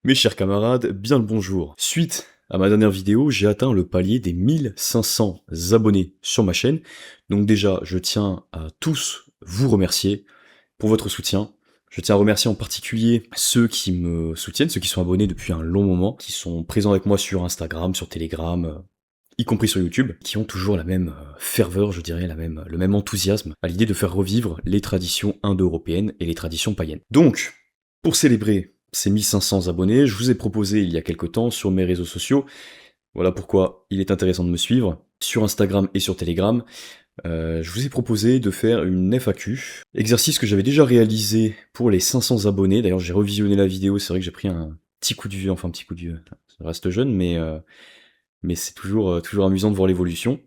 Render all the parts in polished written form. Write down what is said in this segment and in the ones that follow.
Mes chers camarades, bien le bonjour. Suite à ma dernière vidéo, j'ai atteint le palier des 1500 abonnés sur ma chaîne. Donc déjà, je tiens à tous vous remercier pour votre soutien. Je tiens à remercier en particulier ceux qui me soutiennent, ceux qui sont abonnés depuis un long moment, qui sont présents avec moi sur Instagram, sur Telegram, y compris sur YouTube, qui ont toujours la même ferveur, je dirais, le même enthousiasme à l'idée de faire revivre les traditions indo-européennes et les traditions païennes. Donc, pour célébrer ces 1500 abonnés, je vous ai proposé il y a quelque temps sur mes réseaux sociaux, voilà pourquoi il est intéressant de me suivre, sur Instagram et sur Telegram, je vous ai proposé de faire une FAQ, exercice que j'avais déjà réalisé pour les 500 abonnés, d'ailleurs j'ai revisionné la vidéo, c'est vrai que j'ai pris un petit coup de vieux, enfin un petit coup de vieux, ça reste jeune, mais c'est toujours amusant de voir l'évolution,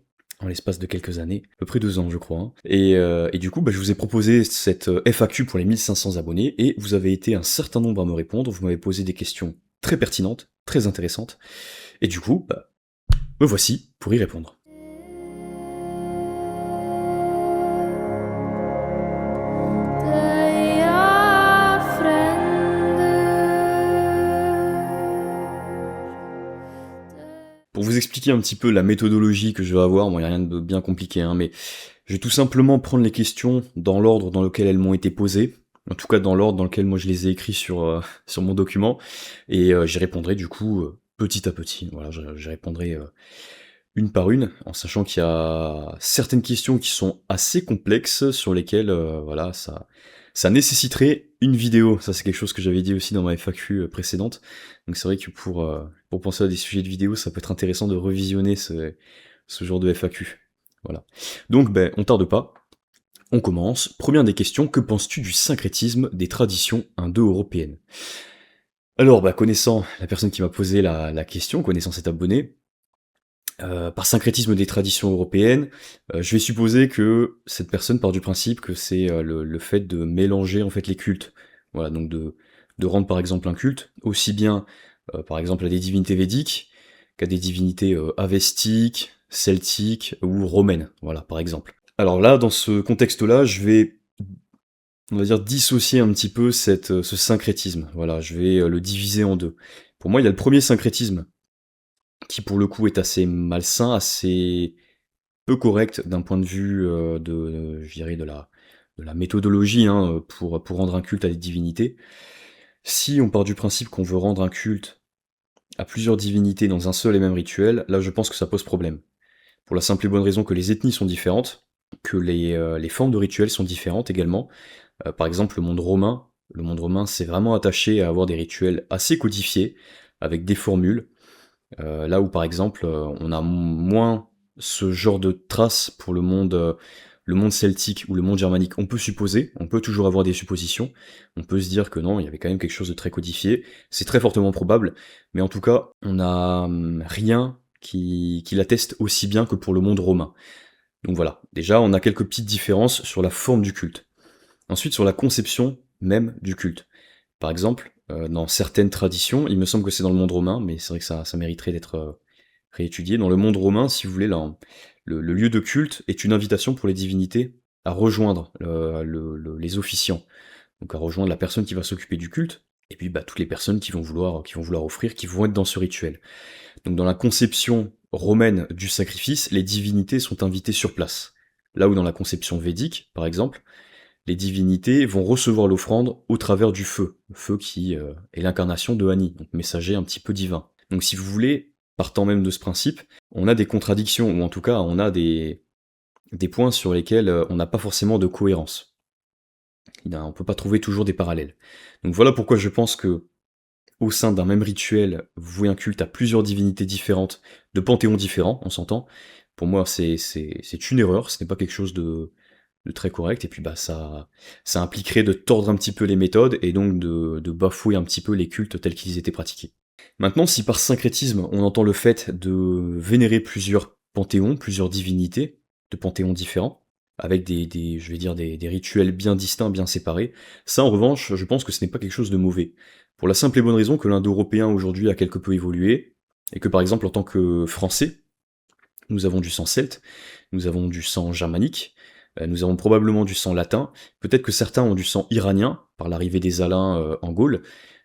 en l'espace de quelques années, à peu près 2 ans je crois. Hein. Et du coup, je vous ai proposé cette FAQ pour les 1500 abonnés, et vous avez été un certain nombre à me répondre, vous m'avez posé des questions très pertinentes, très intéressantes, et du coup, me voici pour y répondre. Pour vous expliquer un petit peu la méthodologie que je vais avoir, bon, il n'y a rien de bien compliqué, hein, mais je vais tout simplement prendre les questions dans l'ordre dans lequel elles m'ont été posées, en tout cas dans l'ordre dans lequel moi je les ai écrits sur mon document, et j'y répondrai du coup petit à petit. Voilà, j'y répondrai une par une, en sachant qu'il y a certaines questions qui sont assez complexes, sur lesquelles voilà, ça nécessiterait une vidéo. Ça c'est quelque chose que j'avais dit aussi dans ma FAQ précédente. Donc c'est vrai que pour penser à des sujets de vidéo, ça peut être intéressant de revisionner ce genre de FAQ. Voilà. Donc on tarde pas. On commence. Première des questions, que penses-tu du syncrétisme des traditions indo-européennes? Alors, connaissant la personne qui m'a posé la question, connaissant cet abonné, par syncrétisme des traditions européennes, je vais supposer que cette personne part du principe que c'est le fait de mélanger en fait les cultes. Voilà, donc de rendre par exemple un culte aussi bien par exemple à des divinités védiques qu'à des divinités avestiques, celtiques ou romaines, voilà par exemple. Alors là, dans ce contexte-là, je vais on va dire dissocier un petit peu ce syncrétisme. Voilà, je vais le diviser en deux. Pour moi, il y a le premier syncrétisme qui pour le coup est assez malsain, assez peu correct d'un point de vue je dirais de la méthodologie hein, pour rendre un culte à des divinités. Si on part du principe qu'on veut rendre un culte à plusieurs divinités dans un seul et même rituel, là je pense que ça pose problème. Pour la simple et bonne raison que les ethnies sont différentes, que les formes de rituels sont différentes également. Par exemple, le monde romain s'est vraiment attaché à avoir des rituels assez codifiés, avec des formules, là où par exemple on a moins ce genre de traces pour le monde celtique ou le monde germanique. On peut supposer, on peut toujours avoir des suppositions, on peut se dire que non, il y avait quand même quelque chose de très codifié, c'est très fortement probable, mais en tout cas, on n'a rien qui l'atteste aussi bien que pour le monde romain. Donc voilà, déjà on a quelques petites différences sur la forme du culte. Ensuite sur la conception même du culte. Par exemple, dans certaines traditions, il me semble que c'est dans le monde romain, mais c'est vrai que ça mériterait d'être réétudié. Dans le monde romain, si vous voulez, le lieu de culte est une invitation pour les divinités à rejoindre les officiants, donc à rejoindre la personne qui va s'occuper du culte, et puis toutes les personnes qui vont vouloir offrir, qui vont être dans ce rituel. Donc dans la conception romaine du sacrifice, les divinités sont invitées sur place. Là où dans la conception védique, par exemple, les divinités vont recevoir l'offrande au travers du feu. Le feu qui est l'incarnation de Ani, donc messager un petit peu divin. Donc si vous voulez, partant même de ce principe, on a des contradictions, ou en tout cas on a des points sur lesquels on n'a pas forcément de cohérence. On peut pas trouver toujours des parallèles. Donc voilà pourquoi je pense que au sein d'un même rituel, vous vouez un culte à plusieurs divinités différentes, de panthéons différents, on s'entend. Pour moi, c'est une erreur, ce n'est pas quelque chose de très correct, et puis ça impliquerait de tordre un petit peu les méthodes, et donc de bafouer un petit peu les cultes tels qu'ils étaient pratiqués. Maintenant, si par syncrétisme, on entend le fait de vénérer plusieurs panthéons, plusieurs divinités, de panthéons différents, avec je vais dire des rituels bien distincts, bien séparés, ça en revanche, je pense que ce n'est pas quelque chose de mauvais. Pour la simple et bonne raison que l'indo-européen aujourd'hui a quelque peu évolué, et que par exemple en tant que français, nous avons du sang celte, nous avons du sang germanique, nous avons probablement du sang latin, peut-être que certains ont du sang iranien, par l'arrivée des Alains en Gaule,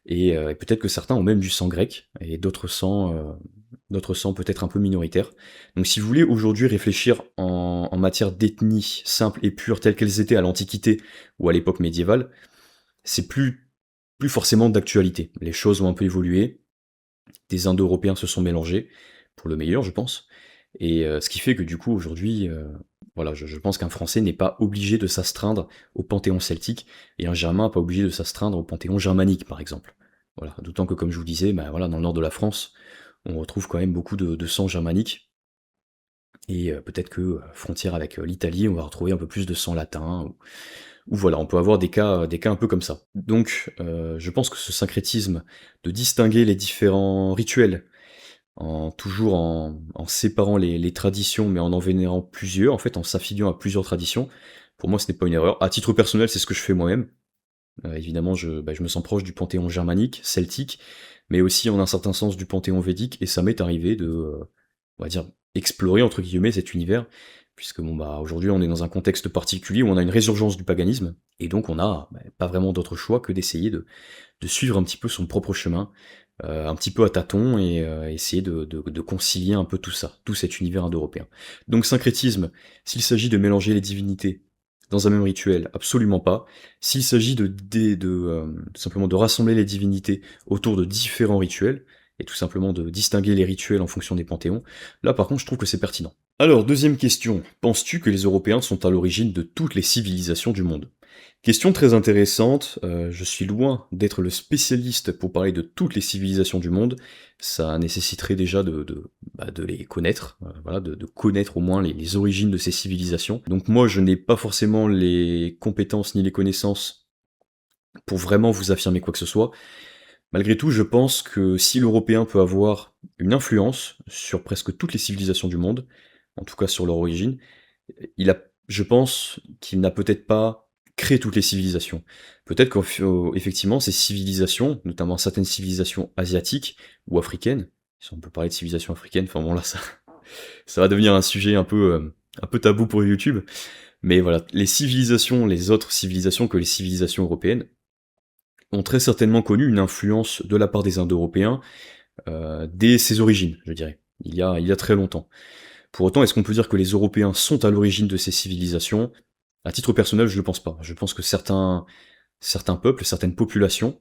et peut-être que certains ont même du sang grec, et d'autres sangs peut-être un peu minoritaires. Donc si vous voulez aujourd'hui réfléchir en matière d'ethnie simple et pure telles qu'elles étaient à l'Antiquité ou à l'époque médiévale, c'est plus forcément d'actualité. Les choses ont un peu évolué, des Indo-Européens se sont mélangés, pour le meilleur je pense, et ce qui fait que du coup aujourd'hui, voilà, je pense qu'un Français n'est pas obligé de s'astreindre au panthéon celtique, et un Germain pas obligé de s'astreindre au panthéon germanique par exemple. Voilà, d'autant que comme je vous disais, bah, voilà, dans le nord de la France, on retrouve quand même beaucoup de sang germanique, et peut-être que frontière avec l'Italie, on va retrouver un peu plus de sang latin, ou voilà, on peut avoir des cas un peu comme ça. Donc je pense que ce syncrétisme de distinguer les différents rituels toujours en séparant les traditions, mais en vénérant plusieurs, en fait, en s'affiliant à plusieurs traditions. Pour moi, ce n'est pas une erreur. À titre personnel, c'est ce que je fais moi-même. Évidemment, je me sens proche du panthéon germanique, celtique, mais aussi en un certain sens du panthéon védique, et ça m'est arrivé de, on va dire, explorer, entre guillemets, cet univers, puisque bon, bah, aujourd'hui, on est dans un contexte particulier où on a une résurgence du paganisme, et donc on a pas vraiment d'autre choix que d'essayer de suivre un petit peu son propre chemin, un petit peu à tâtons, et essayer de concilier un peu tout ça, tout cet univers indo-européen. Donc syncrétisme, s'il s'agit de mélanger les divinités dans un même rituel, absolument pas. S'il s'agit simplement de rassembler les divinités autour de différents rituels, et tout simplement de distinguer les rituels en fonction des panthéons, là par contre je trouve que c'est pertinent. Alors, deuxième question, penses-tu que les Européens sont à l'origine de toutes les civilisations du monde? Question très intéressante, je suis loin d'être le spécialiste pour parler de toutes les civilisations du monde, ça nécessiterait déjà de les connaître, voilà, de connaître au moins les origines de ces civilisations. Donc moi je n'ai pas forcément les compétences ni les connaissances pour vraiment vous affirmer quoi que ce soit. Malgré tout, je pense que si l'Européen peut avoir une influence sur presque toutes les civilisations du monde, en tout cas sur leur origine, je pense qu'il n'a peut-être pas créé toutes les civilisations. Peut-être qu'effectivement, ces civilisations, notamment certaines civilisations asiatiques ou africaines, si on peut parler de civilisations africaines, enfin bon là, ça va devenir un sujet un peu tabou pour YouTube, mais voilà, les autres civilisations que les civilisations européennes, ont très certainement connu une influence de la part des Indo-Européens dès ses origines, je dirais, il y a très longtemps. Pour autant, est-ce qu'on peut dire que les Européens sont à l'origine de ces civilisations? À titre personnel, je ne le pense pas. Je pense que certains peuples, certaines populations,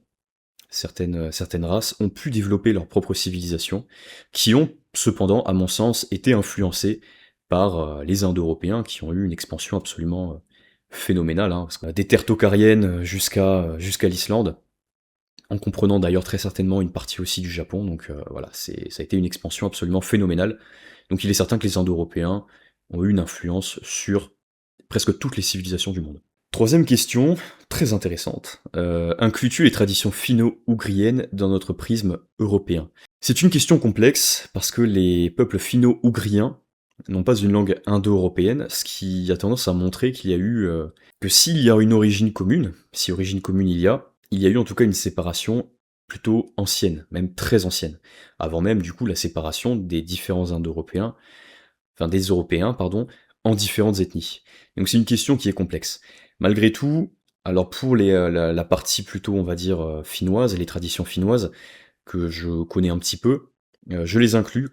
certaines races ont pu développer leur propre civilisation, qui ont cependant, à mon sens, été influencées par les Indo-Européens, qui ont eu une expansion absolument phénoménale, hein, parce qu'on a des terres tokariennes jusqu'à l'Islande, en comprenant d'ailleurs très certainement une partie aussi du Japon, donc voilà, ça a été une expansion absolument phénoménale. Donc il est certain que les Indo-Européens ont eu une influence sur presque toutes les civilisations du monde. Troisième question, très intéressante. Inclus-tu les traditions finno-ougriennes dans notre prisme européen? C'est une question complexe, parce que les peuples finno-ougriens n'ont pas une langue indo-européenne, ce qui a tendance à montrer qu'il y a eu... que s'il y a une origine commune, si origine commune il y a eu en tout cas une séparation plutôt ancienne, même très ancienne, avant même du coup la séparation des différents Indo-Européens, enfin des Européens, pardon, en différentes ethnies. Donc c'est une question qui est complexe. Malgré tout, alors pour la partie plutôt, on va dire, finnoise, les traditions finnoises, que je connais un petit peu, je les inclus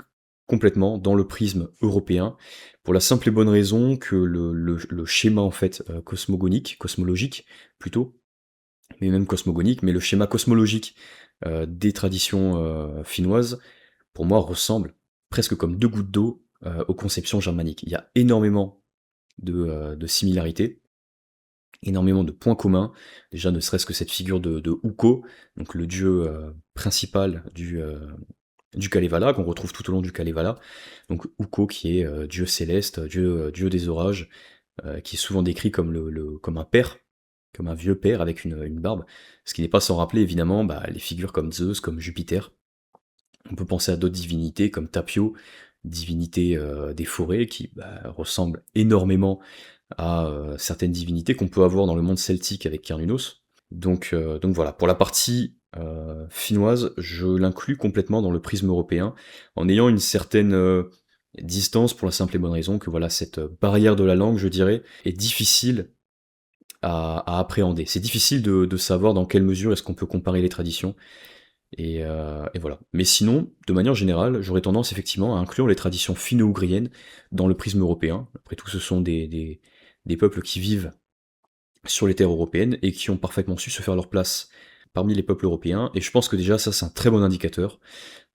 complètement dans le prisme européen, pour la simple et bonne raison que le schéma en fait cosmologique plutôt, mais même cosmogonique, mais le schéma cosmologique des traditions finnoises, pour moi, ressemble presque comme deux gouttes d'eau aux conceptions germaniques. Il y a énormément de similarités, énormément de points communs, déjà ne serait-ce que cette figure de Ukko, donc le dieu principal du Kalevala, qu'on retrouve tout au long du Kalevala, donc Ukko qui est dieu céleste, dieu des orages, qui est souvent décrit comme, comme un père, comme un vieux père avec une barbe, ce qui n'est pas sans rappeler évidemment les figures comme Zeus, comme Jupiter. On peut penser à d'autres divinités comme Tapio, divinité des forêts, qui ressemble énormément à certaines divinités qu'on peut avoir dans le monde celtique avec Cernunnos. Donc voilà, pour la partie finnoise, je l'inclus complètement dans le prisme européen, en ayant une certaine distance pour la simple et bonne raison que voilà, cette barrière de la langue, je dirais, est difficile à appréhender. C'est difficile de savoir dans quelle mesure est-ce qu'on peut comparer les traditions, et voilà. Mais sinon, de manière générale, j'aurais tendance effectivement à inclure les traditions finno-ougriennes dans le prisme européen. Après tout, ce sont des peuples qui vivent sur les terres européennes et qui ont parfaitement su se faire leur place parmi les peuples européens, et je pense que déjà ça c'est un très bon indicateur,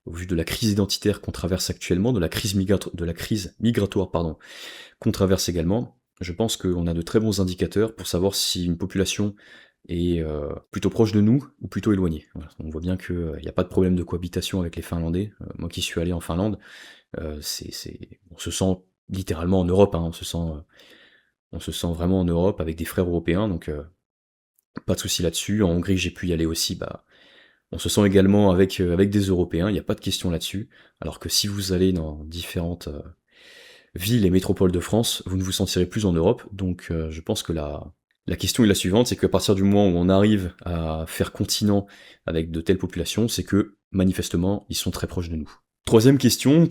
au vu de la crise identitaire qu'on traverse actuellement, de la crise migratoire pardon, qu'on traverse également. Je pense qu'on a de très bons indicateurs pour savoir si une population est plutôt proche de nous ou plutôt éloignée. Voilà. On voit bien qu'il n'y a pas de problème de cohabitation avec les Finlandais. Moi qui suis allé en Finlande, on se sent littéralement en Europe, hein. On se sent vraiment en Europe avec des frères européens, donc pas de souci là-dessus. En Hongrie, j'ai pu y aller aussi, bah, on se sent également avec des Européens, il n'y a pas de question là-dessus. Alors que si vous allez dans différentes villes et métropoles de France, vous ne vous sentirez plus en Europe. Donc je pense que la question est la suivante, c'est qu'à partir du moment où on arrive à faire continent avec de telles populations, c'est que manifestement, ils sont très proches de nous. Troisième question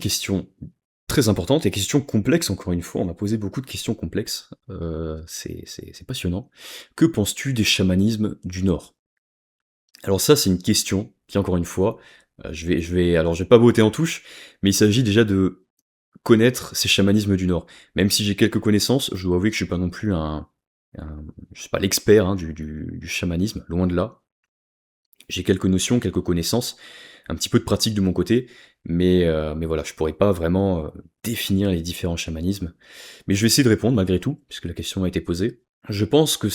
très importante et question complexe, encore une fois, on m'a posé beaucoup de questions complexes, c'est passionnant. Que penses-tu des chamanismes du Nord? Alors ça, c'est une question qui, encore une fois, alors je vais pas botter en touche, mais il s'agit déjà de connaître ces chamanismes du Nord. Même si j'ai quelques connaissances, je dois avouer que je suis pas non plus je suis pas l'expert hein, du chamanisme, loin de là. J'ai quelques notions, quelques connaissances, un petit peu de pratique de mon côté, mais voilà, je pourrais pas vraiment définir les différents chamanismes. Mais je vais essayer de répondre malgré tout, puisque la question a été posée. Je pense que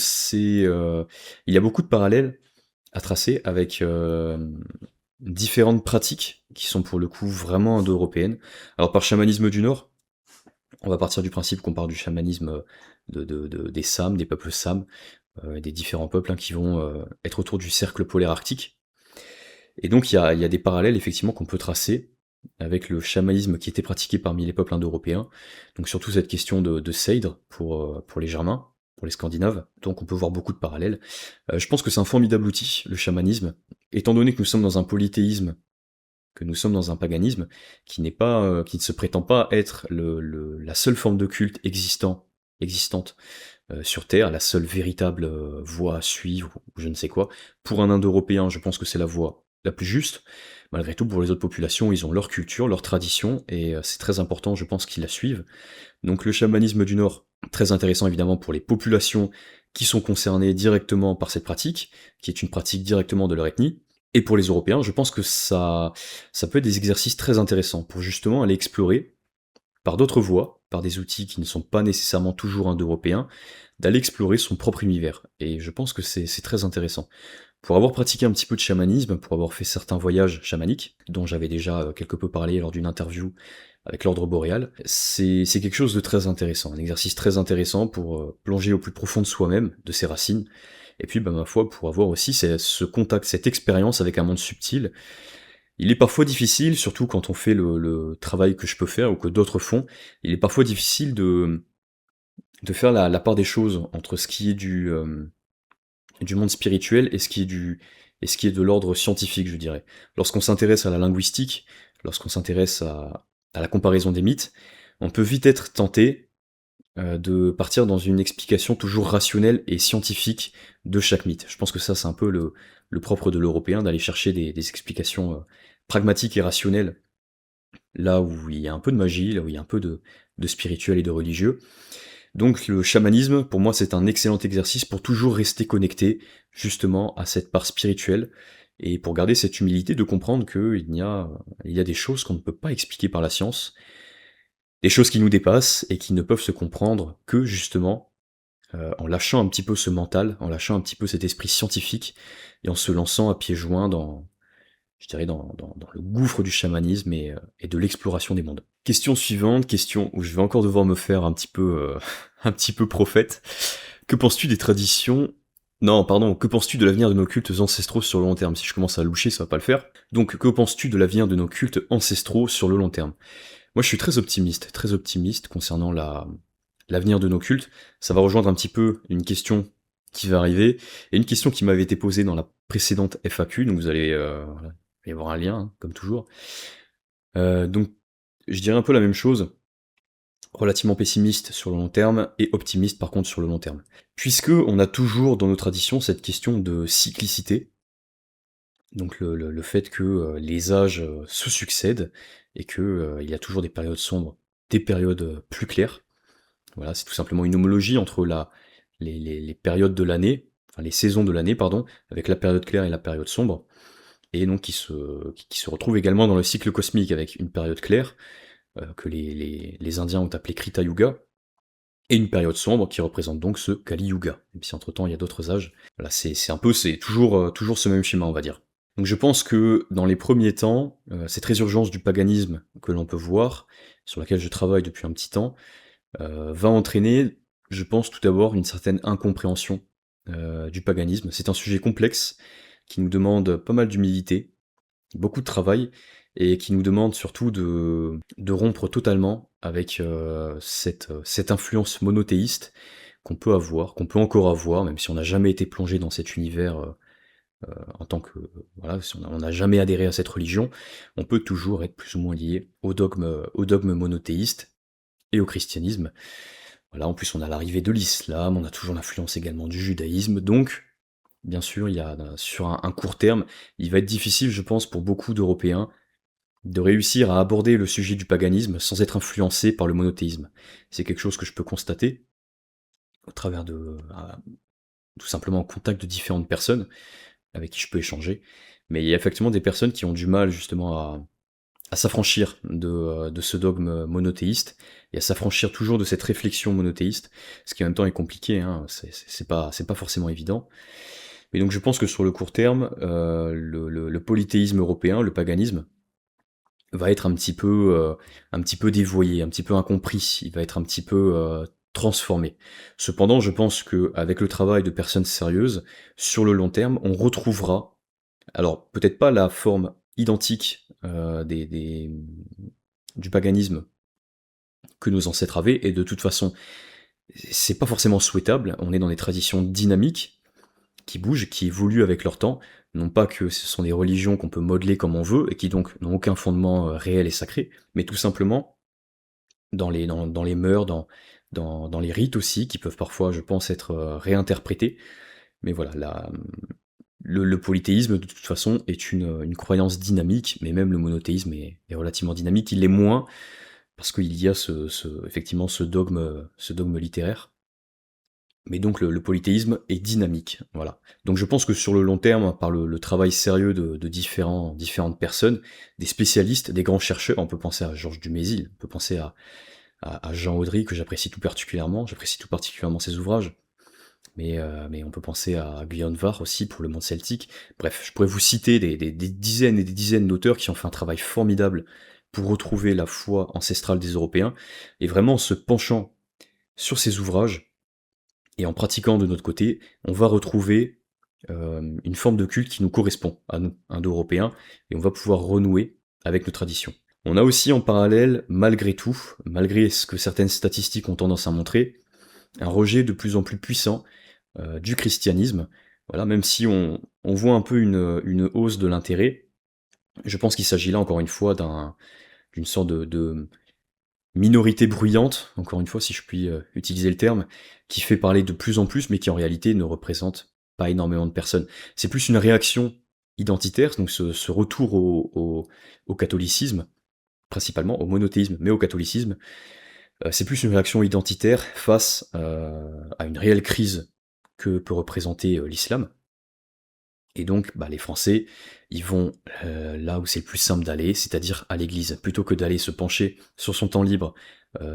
il y a beaucoup de parallèles à tracer avec différentes pratiques qui sont pour le coup vraiment indo-européennes. Alors par chamanisme du Nord, on va partir du principe qu'on part du chamanisme des Sams, des peuples Sams, des différents peuples hein, qui vont être autour du cercle polaire arctique. Et donc il y a des parallèles effectivement qu'on peut tracer avec le chamanisme qui était pratiqué parmi les peuples indo-européens. Donc surtout cette question de Seidr pour les Germains, pour les Scandinaves. Donc on peut voir beaucoup de parallèles. Je pense que c'est un formidable outil, le chamanisme, étant donné que nous sommes dans un polythéisme, que nous sommes dans un paganisme qui n'est pas, qui ne se prétend pas être la seule forme de culte existante sur Terre, la seule véritable voie à suivre, ou je ne sais quoi. Pour un Indo-Européen, je pense que c'est la voie la plus juste. Malgré tout, pour les autres populations, ils ont leur culture, leur tradition, et c'est très important, je pense, qu'ils la suivent. Donc le chamanisme du Nord, très intéressant évidemment pour les populations qui sont concernées directement par cette pratique, qui est une pratique directement de leur ethnie. Et pour les Européens, je pense que ça peut être des exercices très intéressants pour justement aller explorer par d'autres voies, par des outils qui ne sont pas nécessairement toujours indo-européens, d'aller explorer son propre univers. Et je pense que c'est très intéressant. Pour avoir pratiqué un petit peu de chamanisme, pour avoir fait certains voyages chamaniques, dont j'avais déjà quelque peu parlé lors d'une interview avec l'ordre boréal, c'est quelque chose de très intéressant, un exercice très intéressant pour plonger au plus profond de soi-même, de ses racines, et puis bah, ma foi pour avoir aussi ce contact, cette expérience avec un monde subtil. Il est parfois difficile, surtout quand on fait le travail que je peux faire ou que d'autres font, il est parfois difficile de faire la part des choses entre ce qui est du monde spirituel et ce qui est de l'ordre scientifique, je dirais. Lorsqu'on s'intéresse à la linguistique, lorsqu'on s'intéresse à la comparaison des mythes, on peut vite être tenté de partir dans une explication toujours rationnelle et scientifique de chaque mythe. Je pense que ça, c'est un peu le propre de l'européen, d'aller chercher des explications pragmatiques et rationnelles, là où il y a un peu de magie, là où il y a un peu de spirituel et de religieux. Donc le chamanisme, pour moi, c'est un excellent exercice pour toujours rester connecté, justement, à cette part spirituelle, et pour garder cette humilité de comprendre il y a des choses qu'on ne peut pas expliquer par la science, des choses qui nous dépassent et qui ne peuvent se comprendre que, justement, en lâchant un petit peu ce mental, en lâchant un petit peu cet esprit scientifique, et en se lançant à pieds joints je dirais, dans le gouffre du chamanisme et de l'exploration des mondes. Question suivante, question où je vais encore devoir me faire un petit peu, un petit peu prophète. Que penses-tu des traditions... Non, pardon, que penses-tu de l'avenir de nos cultes ancestraux sur le long terme? Si je commence à loucher, ça va pas le faire. Donc, que penses-tu de l'avenir de nos cultes ancestraux sur le long terme? Moi, je suis très optimiste concernant l'avenir de nos cultes. Ça va rejoindre un petit peu une question qui va arriver, et une question qui m'avait été posée dans la précédente FAQ, donc vous allez voilà, il va y avoir un lien, hein, comme toujours. Donc, je dirais un peu la même chose. relativement pessimiste sur le long terme et optimiste par contre sur le long terme. Puisque on a toujours dans nos traditions cette question de cyclicité, donc le fait que les âges se succèdent et que il y a toujours des périodes sombres, des périodes plus claires. Voilà, c'est tout simplement une homologie entre les périodes de l'année, enfin les saisons de l'année, pardon, avec la période claire et la période sombre, et donc qui se retrouvent également dans le cycle cosmique avec une période claire que les Indiens ont appelé Krita Yuga, et une période sombre qui représente donc ce Kali Yuga. Et puis entre-temps, il y a d'autres âges. Voilà, c'est toujours ce même schéma, on va dire. Donc je pense que dans les premiers temps, cette résurgence du paganisme que l'on peut voir, sur laquelle je travaille depuis un petit temps, va entraîner, je pense tout d'abord, une certaine incompréhension du paganisme. C'est un sujet complexe qui nous demande pas mal d'humilité, beaucoup de travail, et qui nous demande surtout de rompre totalement avec cette influence monothéiste qu'on peut avoir, qu'on peut encore avoir, même si on n'a jamais été plongé dans cet univers en tant que... Voilà, si on n'a jamais adhéré à cette religion, on peut toujours être plus ou moins lié au dogme monothéiste et au christianisme. Voilà, en plus on a l'arrivée de l'islam, on a toujours l'influence également du judaïsme, donc bien sûr, il y a sur un court terme, il va être difficile, je pense, pour beaucoup d'Européens de réussir à aborder le sujet du paganisme sans être influencé par le monothéisme. C'est quelque chose que je peux constater au travers tout simplement en contact de différentes personnes avec qui je peux échanger. Mais il y a effectivement des personnes qui ont du mal justement à s'affranchir de ce dogme monothéiste et à s'affranchir toujours de cette réflexion monothéiste, ce qui en même temps est compliqué, hein, c'est pas forcément évident. Mais donc je pense que sur le court terme, le polythéisme européen, le paganisme, va être un petit peu dévoyé, un petit peu incompris, il va être un petit peu transformé. Cependant, je pense que avec le travail de personnes sérieuses, sur le long terme, on retrouvera, alors peut-être pas la forme identique du paganisme que nos ancêtres avaient, et de toute façon, c'est pas forcément souhaitable, on est dans des traditions dynamiques, qui bougent, qui évoluent avec leur temps, non pas que ce sont des religions qu'on peut modeler comme on veut, et qui donc n'ont aucun fondement réel et sacré, mais tout simplement dans les mœurs, dans les rites aussi, qui peuvent parfois, je pense, être réinterprétés. Mais voilà, le polythéisme, de toute façon, est une croyance dynamique, mais même le monothéisme est relativement dynamique. Il l'est moins, parce qu'il y a effectivement ce dogme littéraire. Mais donc le polythéisme est dynamique, voilà. Donc je pense que sur le long terme, par le travail sérieux de différentes personnes, des spécialistes, des grands chercheurs, on peut penser à Georges Dumézil, on peut penser à Jean Audry, que j'apprécie tout particulièrement ses ouvrages, mais on peut penser à Guyon Var aussi pour le monde celtique. Bref, je pourrais vous citer des dizaines et des dizaines d'auteurs qui ont fait un travail formidable pour retrouver la foi ancestrale des Européens, et vraiment en se penchant sur ces ouvrages, et en pratiquant de notre côté, on va retrouver une forme de culte qui nous correspond à nous, Indo-Européens, et on va pouvoir renouer avec nos traditions. On a aussi en parallèle, malgré tout, malgré ce que certaines statistiques ont tendance à montrer, un rejet de plus en plus puissant du christianisme. Voilà, même si on voit un peu une hausse de l'intérêt, je pense qu'il s'agit là encore une fois d'une sorte de minorité bruyante, encore une fois si je puis utiliser le terme, qui fait parler de plus en plus, mais qui en réalité ne représente pas énormément de personnes. C'est plus une réaction identitaire, donc ce retour au catholicisme, principalement au monothéisme, mais au catholicisme, c'est plus une réaction identitaire face à une réelle crise que peut représenter l'islam. Et donc, bah, les Français, ils vont là où c'est le plus simple d'aller, c'est-à-dire à l'église, plutôt que d'aller se pencher sur son temps libre,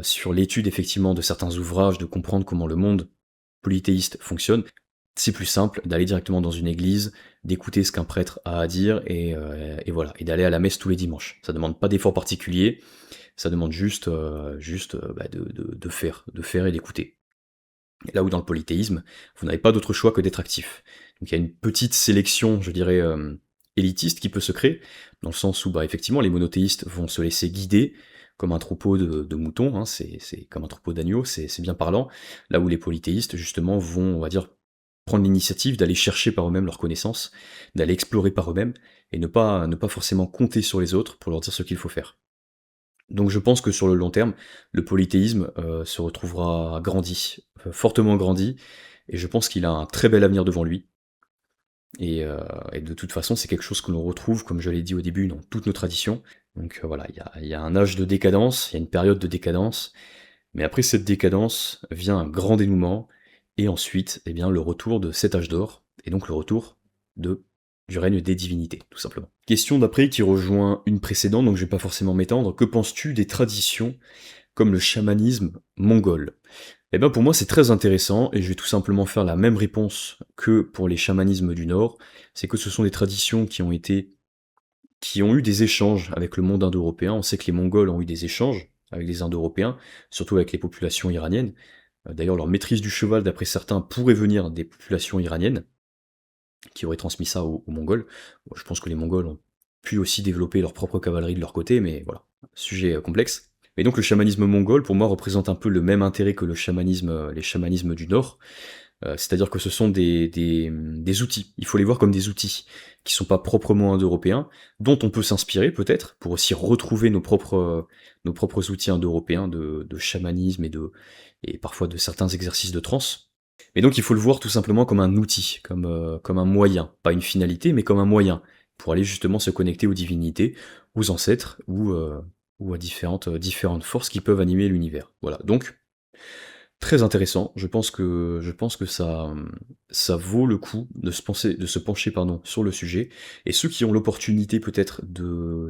sur l'étude effectivement de certains ouvrages, de comprendre comment le monde polythéiste fonctionne. C'est plus simple d'aller directement dans une église, d'écouter ce qu'un prêtre a à dire, et voilà, et d'aller à la messe tous les dimanches. Ça demande pas d'effort particulier, ça demande juste, bah, de faire et d'écouter. Là où dans le polythéisme, vous n'avez pas d'autre choix que d'être actif. Donc il y a une petite sélection, je dirais, élitiste qui peut se créer, dans le sens où, bah, effectivement, les monothéistes vont se laisser guider comme un troupeau de moutons, hein, c'est comme un troupeau d'agneaux, c'est bien parlant, là où les polythéistes, justement, vont, on va dire, prendre l'initiative d'aller chercher par eux-mêmes leurs connaissances, d'aller explorer par eux-mêmes, et ne pas forcément compter sur les autres pour leur dire ce qu'il faut faire. Donc je pense que sur le long terme, le polythéisme se retrouvera grandi, fortement grandi, et je pense qu'il a un très bel avenir devant lui. Et de toute façon, c'est quelque chose que l'on retrouve, comme je l'ai dit au début, dans toutes nos traditions. Donc voilà, il y a un âge de décadence, il y a une période de décadence, mais après cette décadence vient un grand dénouement, et ensuite, eh bien, le retour de cet âge d'or, et donc le retour de, du règne des divinités, tout simplement. Question d'après qui rejoint une précédente, donc je vais pas forcément m'étendre. Que penses-tu des traditions comme le chamanisme mongol? Eh ben pour moi c'est très intéressant, et je vais tout simplement faire la même réponse que pour les chamanismes du Nord, c'est que ce sont des traditions qui ont eu des échanges avec le monde indo-européen. On sait que les Mongols ont eu des échanges avec les Indo-Européens, surtout avec les populations iraniennes. D'ailleurs, leur maîtrise du cheval, d'après certains, pourrait venir des populations iraniennes, qui auraient transmis ça aux Mongols. Bon, je pense que les Mongols ont pu aussi développer leur propre cavalerie de leur côté, mais voilà, sujet complexe. Et donc le chamanisme mongol, pour moi, représente un peu le même intérêt que le chamanisme, les chamanismes du Nord. C'est-à-dire que ce sont des outils. Il faut les voir comme des outils qui sont pas proprement indo-européens, dont on peut s'inspirer peut-être pour aussi retrouver nos propres outils indo-européens de chamanisme et parfois de certains exercices de transe. Et donc il faut le voir tout simplement comme un outil, comme un moyen, pas une finalité, mais comme un moyen pour aller justement se connecter aux divinités, aux ancêtres ou à différentes forces qui peuvent animer l'univers. Voilà. Donc très intéressant. Je pense que ça vaut le coup de se pencher pardon, sur le sujet. Et ceux qui ont l'opportunité peut-être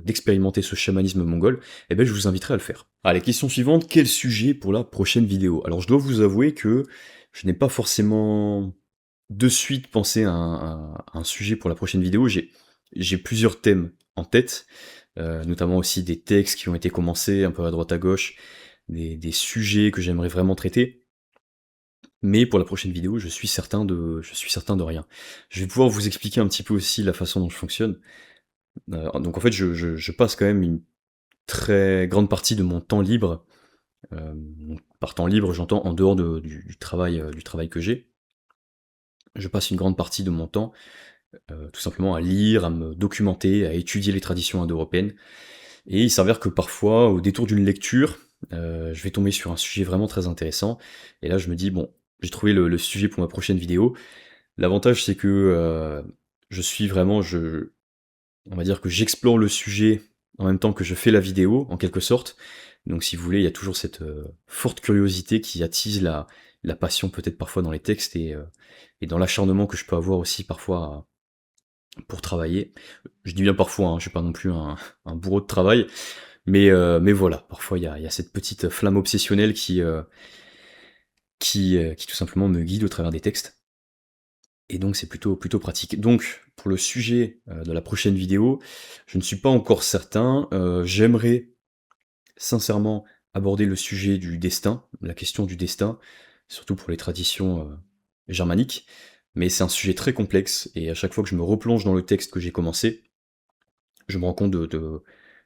d'expérimenter ce chamanisme mongol, eh ben je vous inviterai à le faire. Allez, question suivante, quel sujet pour la prochaine vidéo? Alors je dois vous avouer que je n'ai pas forcément de suite pensé à un sujet pour la prochaine vidéo. J'ai plusieurs thèmes en tête, notamment aussi des textes qui ont été commencés un peu à droite à gauche, des sujets que j'aimerais vraiment traiter. Mais pour la prochaine vidéo, je suis certain de rien. Je vais pouvoir vous expliquer un petit peu aussi la façon dont je fonctionne. Donc en fait, je passe quand même une très grande partie de mon temps libre. Donc par temps libre, j'entends en dehors du travail que j'ai. Je passe une grande partie de mon temps tout simplement à lire, à me documenter, à étudier les traditions indo-européennes. Et il s'avère que parfois, au détour d'une lecture, je vais tomber sur un sujet vraiment très intéressant. Et là, je me dis, bon, j'ai trouvé le sujet pour ma prochaine vidéo. L'avantage, c'est que je suis vraiment, on va dire que j'explore le sujet en même temps que je fais la vidéo, en quelque sorte. Donc, si vous voulez, il y a toujours cette forte curiosité qui attise la passion peut-être parfois dans les textes et dans l'acharnement que je peux avoir aussi parfois pour travailler. Je dis bien parfois, hein, je suis pas non plus un bourreau de travail, mais voilà, parfois il y a cette petite flamme obsessionnelle qui tout simplement me guide au travers des textes. Et donc c'est plutôt pratique. Donc pour le sujet de la prochaine vidéo, je ne suis pas encore certain. J'aimerais sincèrement aborder le sujet du destin, la question du destin, surtout pour les traditions germaniques. Mais c'est un sujet très complexe, et à chaque fois que je me replonge dans le texte que j'ai commencé, je me rends compte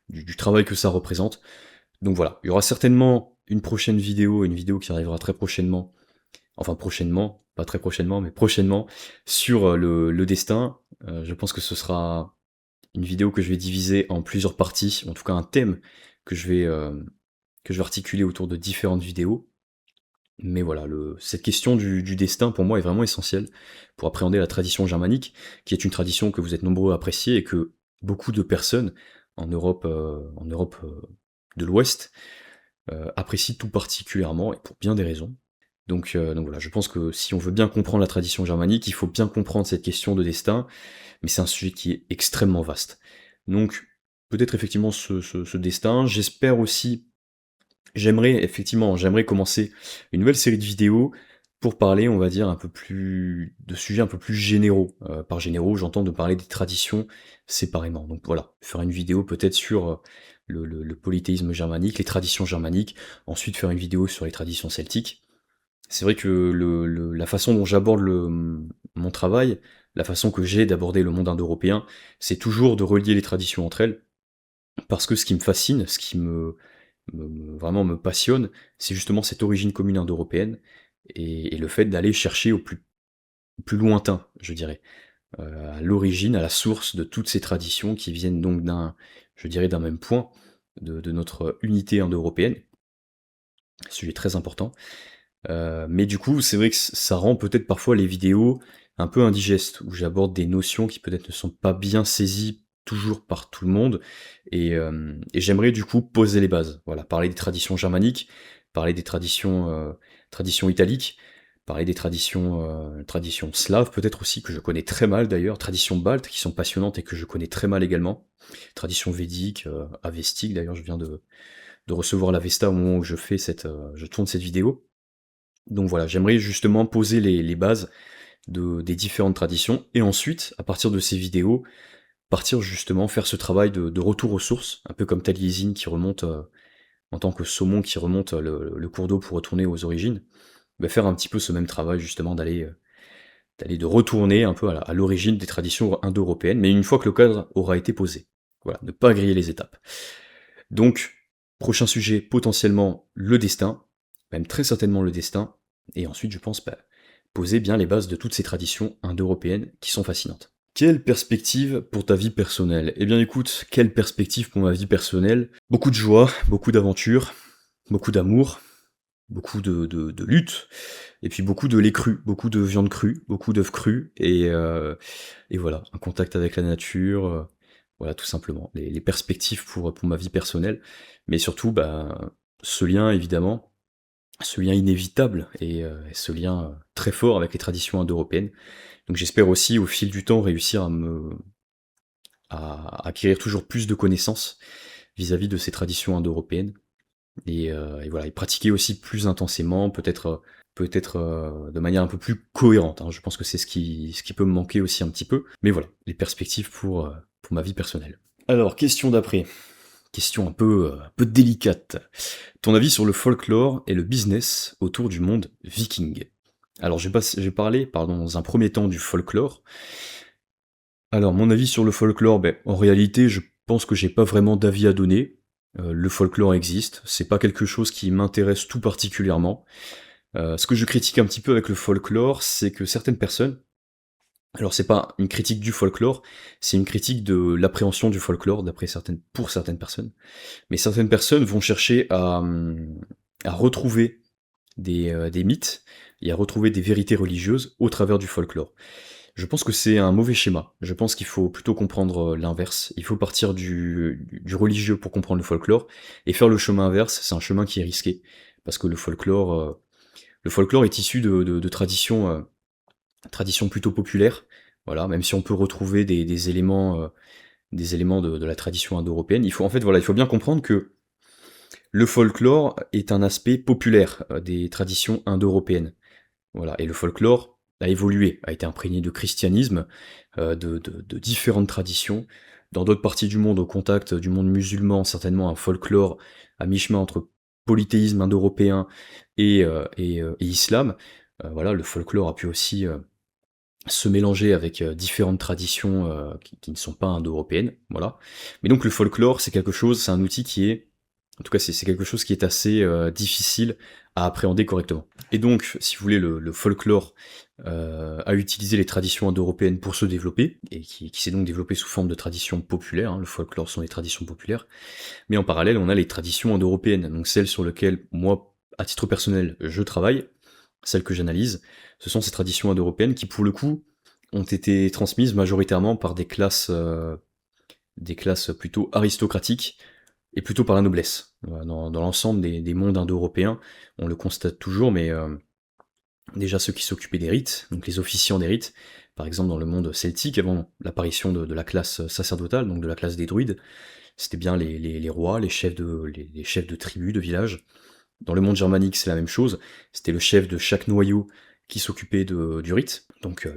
du travail que ça représente. Donc voilà, il y aura certainement une prochaine vidéo, une vidéo qui arrivera très prochainement, enfin prochainement, pas très prochainement, mais prochainement, sur le destin. Je pense que ce sera une vidéo que je vais diviser en plusieurs parties, en tout cas un thème que je vais articuler autour de différentes vidéos. Mais voilà, cette question du destin pour moi est vraiment essentielle pour appréhender la tradition germanique, qui est une tradition que vous êtes nombreux à apprécier et que beaucoup de personnes en Europe de l'Ouest apprécient tout particulièrement et pour bien des raisons. Donc voilà, je pense que si on veut bien comprendre la tradition germanique, il faut bien comprendre cette question de destin, mais c'est un sujet qui est extrêmement vaste. Donc peut-être effectivement ce destin, j'espère aussi. J'aimerais commencer une nouvelle série de vidéos pour parler, on va dire, de sujets un peu plus généraux. Par généraux, j'entends de parler des traditions séparément. Donc voilà, faire une vidéo peut-être sur le polythéisme germanique, les traditions germaniques, ensuite faire une vidéo sur les traditions celtiques. C'est vrai que la façon dont j'aborde mon travail, la façon que j'ai d'aborder le monde indo-européen, c'est toujours de relier les traditions entre elles, parce que ce qui me fascine, ce qui vraiment me passionne, c'est justement cette origine commune indo-européenne et le fait d'aller chercher au plus lointain, je dirais, à l'origine, à la source de toutes ces traditions qui viennent donc je dirais, d'un même point, de notre unité indo-européenne. Sujet très important. Mais du coup, c'est vrai que ça rend peut-être parfois les vidéos un peu indigestes, où j'aborde des notions qui peut-être ne sont pas bien saisies toujours par tout le monde, et j'aimerais du coup poser les bases. Voilà, parler des traditions germaniques, parler des traditions italiques, parler des traditions slaves peut-être aussi, que je connais très mal d'ailleurs, traditions baltes qui sont passionnantes et que je connais très mal également, traditions védiques, avestiques d'ailleurs, je viens de recevoir la Vesta au moment où je tourne cette vidéo. Donc voilà, j'aimerais justement poser les bases des différentes traditions, et ensuite, à partir de ces vidéos, partir justement faire ce travail de retour aux sources, un peu comme Taliesin qui remonte, en tant que saumon qui remonte le cours d'eau pour retourner aux origines, bah, faire un petit peu ce même travail justement d'aller de retourner un peu à l'origine des traditions indo-européennes, mais une fois que le cadre aura été posé. Voilà, ne pas griller les étapes. Donc, prochain sujet, potentiellement le destin, même très certainement le destin, et ensuite je pense poser bien les bases de toutes ces traditions indo-européennes qui sont fascinantes. Quelle perspective pour ta vie personnelle? Eh bien écoute, quelle perspective pour ma vie personnelle? Beaucoup de joie, beaucoup d'aventures, beaucoup d'amour, beaucoup de lutte, et puis beaucoup de lait cru, beaucoup de viande crue, beaucoup d'œufs crus, et voilà, un contact avec la nature, voilà, tout simplement. Les perspectives pour ma vie personnelle, mais surtout, ce lien, évidemment, ce lien inévitable, et ce lien très fort avec les traditions indo-européennes. Donc j'espère aussi, au fil du temps, réussir à acquérir toujours plus de connaissances vis-à-vis de ces traditions indo-européennes, et voilà, et pratiquer aussi plus intensément, peut-être de manière un peu plus cohérente, hein. Je pense que c'est ce qui peut me manquer aussi un petit peu. Mais voilà, les perspectives pour ma vie personnelle. Alors, question d'après. Question un peu délicate. Ton avis sur le folklore et le business autour du monde viking? Alors, j'ai parlé, dans un premier temps du folklore. Alors, mon avis sur le folklore, en réalité, je pense que j'ai pas vraiment d'avis à donner. Le folklore existe, c'est pas quelque chose qui m'intéresse tout particulièrement. Ce que je critique un petit peu avec le folklore, c'est que certaines personnes, alors c'est pas une critique du folklore, c'est une critique de l'appréhension du folklore pour certaines personnes, mais certaines personnes vont chercher à retrouver des mythes et à retrouver des vérités religieuses au travers du folklore. Je pense que c'est un mauvais schéma. Je pense qu'il faut plutôt comprendre l'inverse. Il faut partir du religieux pour comprendre le folklore, et faire le chemin inverse, c'est un chemin qui est risqué, parce que le folklore est issu de traditions plutôt populaires. Voilà, même si on peut retrouver des éléments de la tradition indo-européenne, il faut bien comprendre que le folklore est un aspect populaire des traditions indo-européennes. Voilà, et le folklore a évolué, a été imprégné de christianisme, de différentes traditions. Dans d'autres parties du monde, au contact du monde musulman, certainement un folklore à mi-chemin entre polythéisme indo-européen et islam. Voilà, le folklore a pu aussi se mélanger avec différentes traditions qui ne sont pas indo-européennes. Voilà. Mais donc le folklore, c'est un outil qui est, en tout cas c'est quelque chose qui est assez difficile à appréhender correctement. Et donc, si vous voulez, le folklore a utilisé les traditions indo-européennes pour se développer, et qui s'est donc développé sous forme de traditions populaires, hein. Le folklore sont les traditions populaires, mais en parallèle, on a les traditions indo-européennes, donc celles sur lesquelles moi, à titre personnel, je travaille, celles que j'analyse. Ce sont ces traditions indo-européennes qui, pour le coup, ont été transmises majoritairement par des classes plutôt aristocratiques, et plutôt par la noblesse. Voilà, dans l'ensemble des mondes indo-européens, on le constate toujours, mais déjà ceux qui s'occupaient des rites, donc les officiants des rites, par exemple dans le monde celtique, avant l'apparition de la classe sacerdotale, donc de la classe des druides, c'était bien les rois, les chefs de tribus, de villages. Dans le monde germanique, c'est la même chose, c'était le chef de chaque noyau qui s'occupait du rite, donc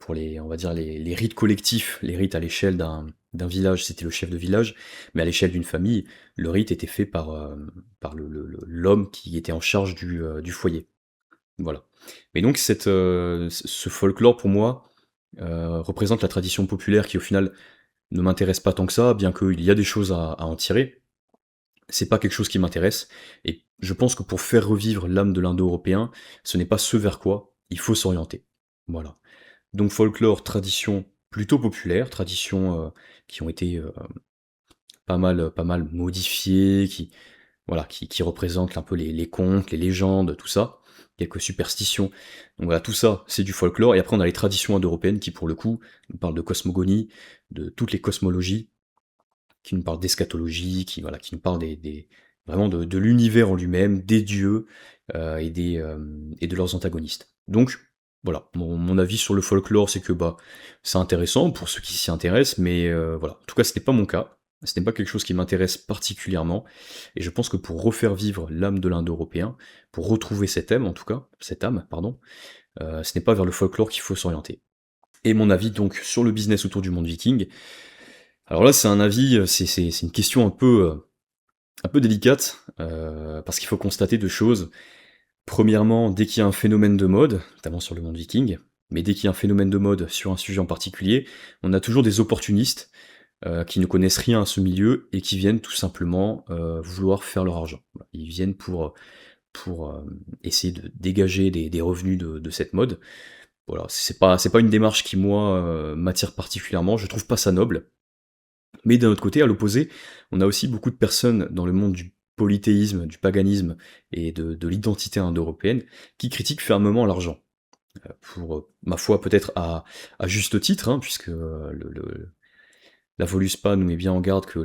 pour on va dire les rites collectifs, les rites à l'échelle d'un village, c'était le chef de village, mais à l'échelle d'une famille, le rite était fait par l'homme qui était en charge du foyer. Voilà. Mais donc ce folklore, pour moi, représente la tradition populaire qui, au final, ne m'intéresse pas tant que ça, bien qu'il y a des choses à en tirer. C'est pas quelque chose qui m'intéresse, et je pense que pour faire revivre l'âme de l'indo-européen, ce n'est pas ce vers quoi il faut s'orienter. Voilà. Donc folklore, tradition plutôt populaire, traditions qui ont été pas mal modifié, qui représente un peu les contes, les légendes, tout ça, quelques superstitions. Donc voilà, tout ça, c'est du folklore. Et après, on a les traditions indo-européennes qui, pour le coup, nous parlent de cosmogonie, de toutes les cosmologies, qui nous parlent d'eschatologie, qui nous parlent vraiment de l'univers en lui-même, des dieux et de leurs antagonistes. Donc, voilà, mon avis sur le folklore, c'est que c'est intéressant pour ceux qui s'y intéressent, mais voilà. En tout cas, ce n'est pas mon cas. Ce n'est pas quelque chose qui m'intéresse particulièrement, et je pense que pour refaire vivre l'âme de l'Indo-européen, pour retrouver cette âme, pardon, ce n'est pas vers le folklore qu'il faut s'orienter. Et mon avis donc sur le business autour du monde viking, alors là c'est un avis, c'est une question un peu délicate, parce qu'il faut constater deux choses. Premièrement, dès qu'il y a un phénomène de mode, notamment sur le monde viking, mais dès qu'il y a un phénomène de mode sur un sujet en particulier, on a toujours des opportunistes qui ne connaissent rien à ce milieu et qui viennent tout simplement vouloir faire leur argent. Voilà. Ils viennent pour essayer de dégager des revenus de cette mode. Voilà, c'est pas une démarche qui moi m'attire particulièrement, je trouve pas ça noble. Mais d'un autre côté, à l'opposé, on a aussi beaucoup de personnes dans le monde du polythéisme, du paganisme et de l'identité indo-européenne qui critiquent fermement l'argent. Pour, ma foi, peut-être à juste titre, hein, puisque la Voluspa nous met bien en garde que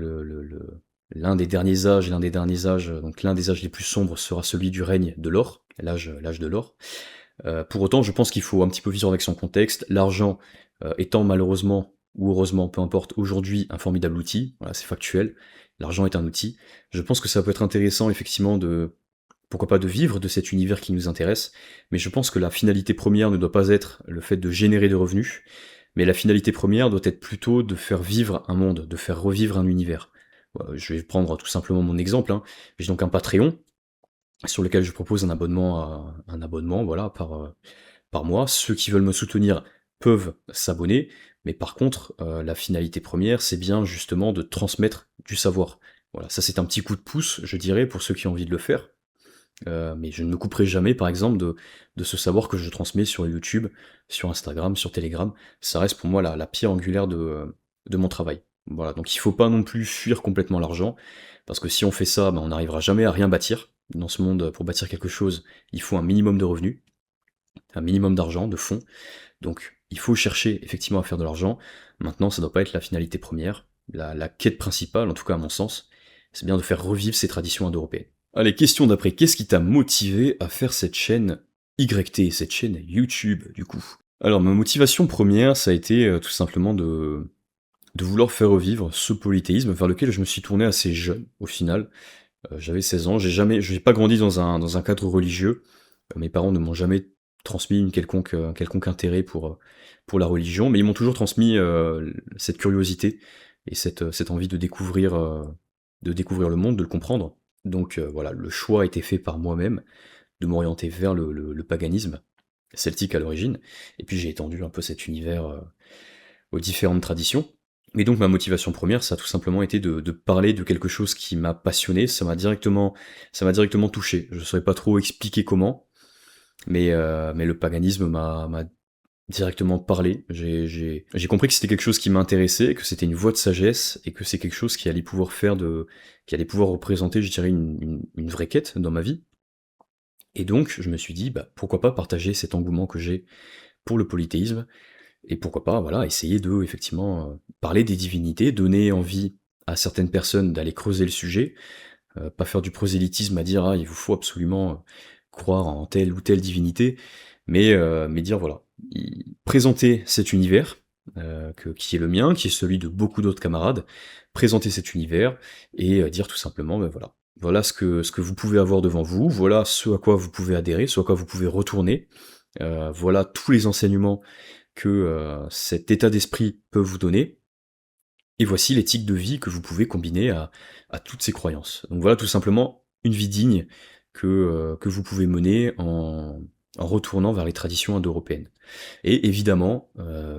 l'un des derniers âges, donc l'un des âges les plus sombres sera celui du règne de l'or, l'âge de l'or. Pour autant, je pense qu'il faut un petit peu vivre avec son contexte. L'argent étant malheureusement ou heureusement, peu importe, aujourd'hui un formidable outil, voilà, c'est factuel, l'argent est un outil. Je pense que ça peut être intéressant effectivement pourquoi pas de vivre de cet univers qui nous intéresse, mais je pense que la finalité première ne doit pas être le fait de générer des revenus, mais la finalité première doit être plutôt de faire vivre un monde, de faire revivre un univers. Je vais prendre tout simplement mon exemple, hein. J'ai donc un Patreon, sur lequel je propose un abonnement voilà, par mois. Ceux qui veulent me soutenir peuvent s'abonner, mais par contre, la finalité première, c'est bien justement de transmettre du savoir. Voilà, ça c'est un petit coup de pouce, je dirais, pour ceux qui ont envie de le faire. Mais je ne me couperai jamais, par exemple, de ce savoir que je transmets sur YouTube, sur Instagram, sur Telegram. Ça reste pour moi la pierre angulaire de mon travail. Voilà, donc il faut pas non plus fuir complètement l'argent, parce que si on fait ça, on n'arrivera jamais à rien bâtir. Dans ce monde, pour bâtir quelque chose, il faut un minimum de revenus, un minimum d'argent, de fonds. Donc il faut chercher effectivement à faire de l'argent. Maintenant, ça doit pas être la finalité première. La quête principale, en tout cas à mon sens, c'est bien de faire revivre ces traditions indo-européennes. Allez, question d'après, qu'est-ce qui t'a motivé à faire cette chaîne YT, cette chaîne YouTube du coup? Alors ma motivation première, ça a été tout simplement de vouloir faire revivre ce polythéisme vers lequel je me suis tourné assez jeune au final. J'avais 16 ans, j'ai pas grandi dans un cadre religieux. Mes parents ne m'ont jamais transmis un quelconque intérêt pour la religion, mais ils m'ont toujours transmis cette curiosité et cette envie de découvrir le monde, de le comprendre. Donc voilà, le choix a été fait par moi-même de m'orienter vers le paganisme, celtique à l'origine, et puis j'ai étendu un peu cet univers aux différentes traditions. Mais donc ma motivation première, ça a tout simplement été de parler de quelque chose qui m'a passionné, ça m'a directement touché. Je ne saurais pas trop expliquer comment, mais le paganisme m'a directement parlé. J'ai compris que c'était quelque chose qui m'intéressait, que c'était une voie de sagesse, et que c'est quelque chose qui allait pouvoir représenter, je dirais, une vraie quête dans ma vie. Et donc, je me suis dit, pourquoi pas partager cet engouement que j'ai pour le polythéisme, et pourquoi pas, voilà, essayer de, effectivement, parler des divinités, donner envie à certaines personnes d'aller creuser le sujet, pas faire du prosélytisme à dire, ah, il vous faut absolument croire en telle ou telle divinité, mais dire, voilà, présenter cet univers, qui est le mien, qui est celui de beaucoup d'autres camarades, présenter cet univers, et dire tout simplement, voilà ce que vous pouvez avoir devant vous, voilà ce à quoi vous pouvez adhérer, ce à quoi vous pouvez retourner, voilà tous les enseignements que cet état d'esprit peut vous donner, et voici l'éthique de vie que vous pouvez combiner à toutes ces croyances. Donc voilà tout simplement une vie digne que vous pouvez mener en retournant vers les traditions indo-européennes. Et évidemment,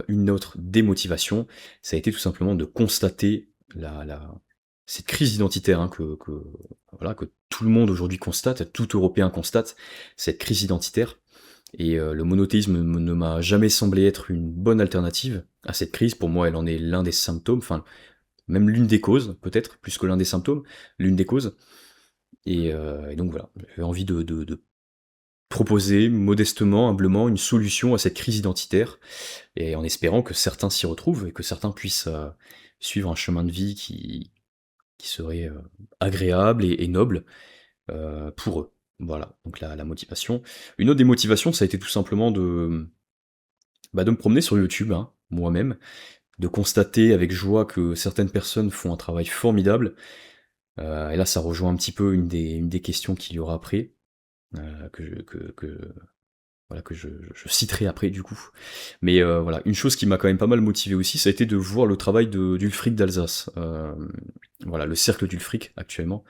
une autre démotivation, ça a été tout simplement de constater cette crise identitaire hein, voilà, que tout le monde aujourd'hui constate, tout Européen constate, cette crise identitaire. Et le monothéisme ne m'a jamais semblé être une bonne alternative à cette crise. Pour moi, elle en est l'un des symptômes, enfin, même l'une des causes, peut-être, plus que l'un des symptômes, l'une des causes. Et donc voilà, j'avais envie de proposer modestement, humblement, une solution à cette crise identitaire, et en espérant que certains s'y retrouvent et que certains puissent suivre un chemin de vie qui serait agréable et noble pour eux. Voilà, donc la motivation. Une autre des motivations, ça a été tout simplement de me promener sur YouTube, hein, moi-même, de constater avec joie que certaines personnes font un travail formidable. Et là, ça rejoint un petit peu une des questions qu'il y aura après, voilà, que je citerai après du coup. Mais voilà, une chose qui m'a quand même pas mal motivé aussi, ça a été de voir le travail d'Ulfric d'Alsace. Voilà, le cercle d'Ulfric actuellement.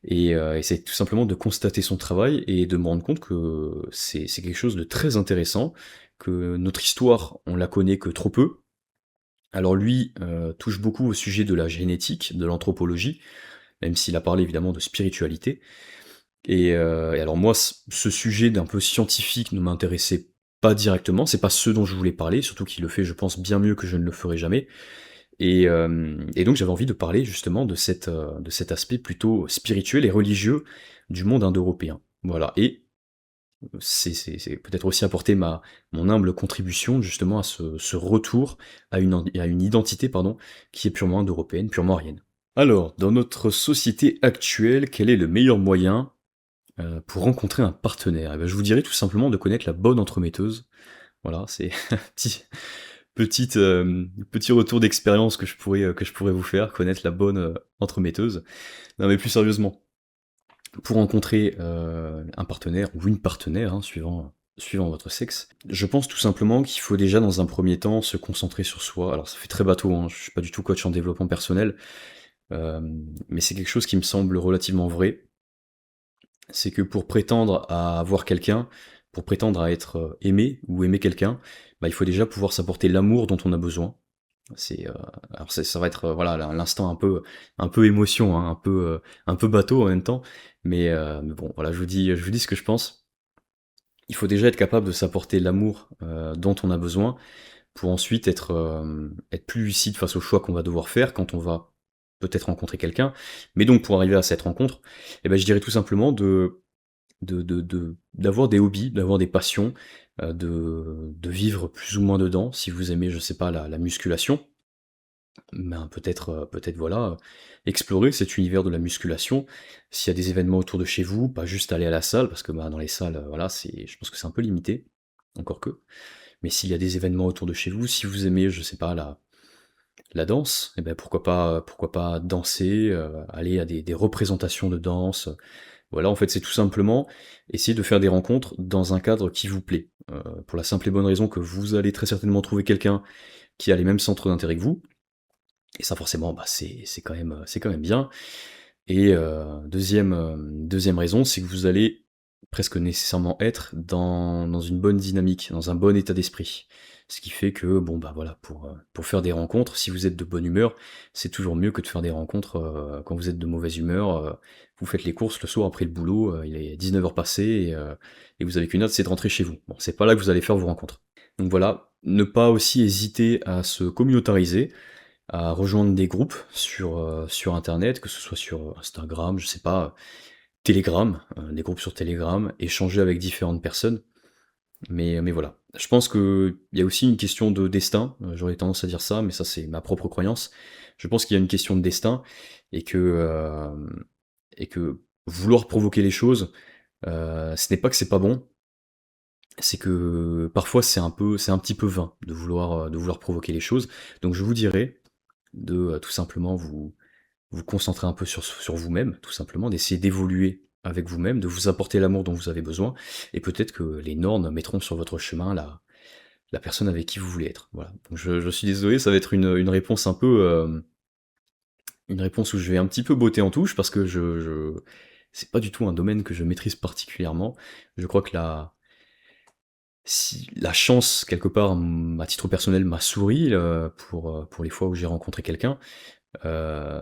Et c'est tout simplement de constater son travail et de me rendre compte que c'est quelque chose de très intéressant, que notre histoire, on la connaît que trop peu. Alors lui touche beaucoup au sujet de la génétique, de l'anthropologie, même s'il a parlé évidemment de spiritualité. Et alors moi, ce sujet d'un peu scientifique ne m'intéressait pas directement, c'est pas ce dont je voulais parler, surtout qu'il le fait, je pense, bien mieux que je ne le ferai jamais. Et donc j'avais envie de parler justement de cet aspect plutôt spirituel et religieux du monde indo-européen. Voilà, et c'est peut-être aussi apporter mon humble contribution justement à ce retour à une identité pardon, qui est purement indo-européenne, purement arienne. Alors, dans notre société actuelle, quel est le meilleur moyen pour rencontrer un partenaire? Eh ben, je vous dirais tout simplement de connaître la bonne entremetteuse. Voilà, c'est un petit retour d'expérience que je pourrais vous faire, connaître la bonne entremetteuse. Non mais plus sérieusement, pour rencontrer un partenaire ou une partenaire, hein, suivant votre sexe, je pense tout simplement qu'il faut déjà dans un premier temps se concentrer sur soi. Alors ça fait très bateau, hein, je suis pas du tout coach en développement personnel, euh, mais c'est quelque chose qui me semble relativement vrai. C'est que pour prétendre à avoir quelqu'un, pour prétendre à être aimé ou aimer quelqu'un, bah, il faut déjà pouvoir s'apporter l'amour dont on a besoin. C'est alors ça va être voilà l'instant un peu émotion, hein, un peu bateau en même temps, mais bon voilà je vous dis ce que je pense. Il faut déjà être capable de s'apporter l'amour dont on a besoin pour ensuite être plus lucide face aux choix qu'on va devoir faire quand on va peut-être rencontrer quelqu'un. Mais donc pour arriver à cette rencontre, eh ben, je dirais tout simplement d'avoir des hobbies, d'avoir des passions, de vivre plus ou moins dedans. Si vous aimez, je sais pas, la musculation, ben peut-être voilà, explorer cet univers de la musculation. S'il y a des événements autour de chez vous, pas juste aller à la salle, parce que bah, dans les salles, voilà, je pense que c'est un peu limité, encore que. Mais s'il y a des événements autour de chez vous, si vous aimez, je sais pas, la danse, eh ben pourquoi pas danser, aller à des représentations de danse. Voilà, en fait, c'est tout simplement essayer de faire des rencontres dans un cadre qui vous plaît. Pour la simple et bonne raison que vous allez très certainement trouver quelqu'un qui a les mêmes centres d'intérêt que vous, et ça forcément, bah, c'est quand même bien. Et deuxième raison, c'est que vous allez presque nécessairement être dans une bonne dynamique, dans un bon état d'esprit. Ce qui fait que, bon, bah voilà, pour faire des rencontres, si vous êtes de bonne humeur, c'est toujours mieux que de faire des rencontres quand vous êtes de mauvaise humeur. Vous faites les courses le soir après le boulot, il est 19h passées, et vous avez qu'une hâte, c'est de rentrer chez vous. Bon, c'est pas là que vous allez faire vos rencontres. Donc voilà, ne pas aussi hésiter à se communautariser, à rejoindre des groupes sur internet, que ce soit sur Instagram, je sais pas, Telegram, des groupes sur Telegram, échanger avec différentes personnes. Mais voilà. Je pense qu'il y a aussi une question de destin, j'aurais tendance à dire ça, mais ça c'est ma propre croyance. Je pense qu'il y a une question de destin et que vouloir provoquer les choses, ce n'est pas que c'est pas bon, c'est que parfois c'est un petit peu vain de vouloir provoquer les choses. Donc je vous dirais de tout simplement vous concentrer un peu sur vous-même, tout simplement, d'essayer d'évoluer avec vous-même, de vous apporter l'amour dont vous avez besoin, et peut-être que les normes mettront sur votre chemin la personne avec qui vous voulez être. Voilà. Donc je suis désolé, ça va être une réponse un peu une réponse où je vais un petit peu botter en touche parce que c'est pas du tout un domaine que je maîtrise particulièrement. Je crois que si la chance quelque part à titre personnel m'a souri pour les fois où j'ai rencontré quelqu'un, euh,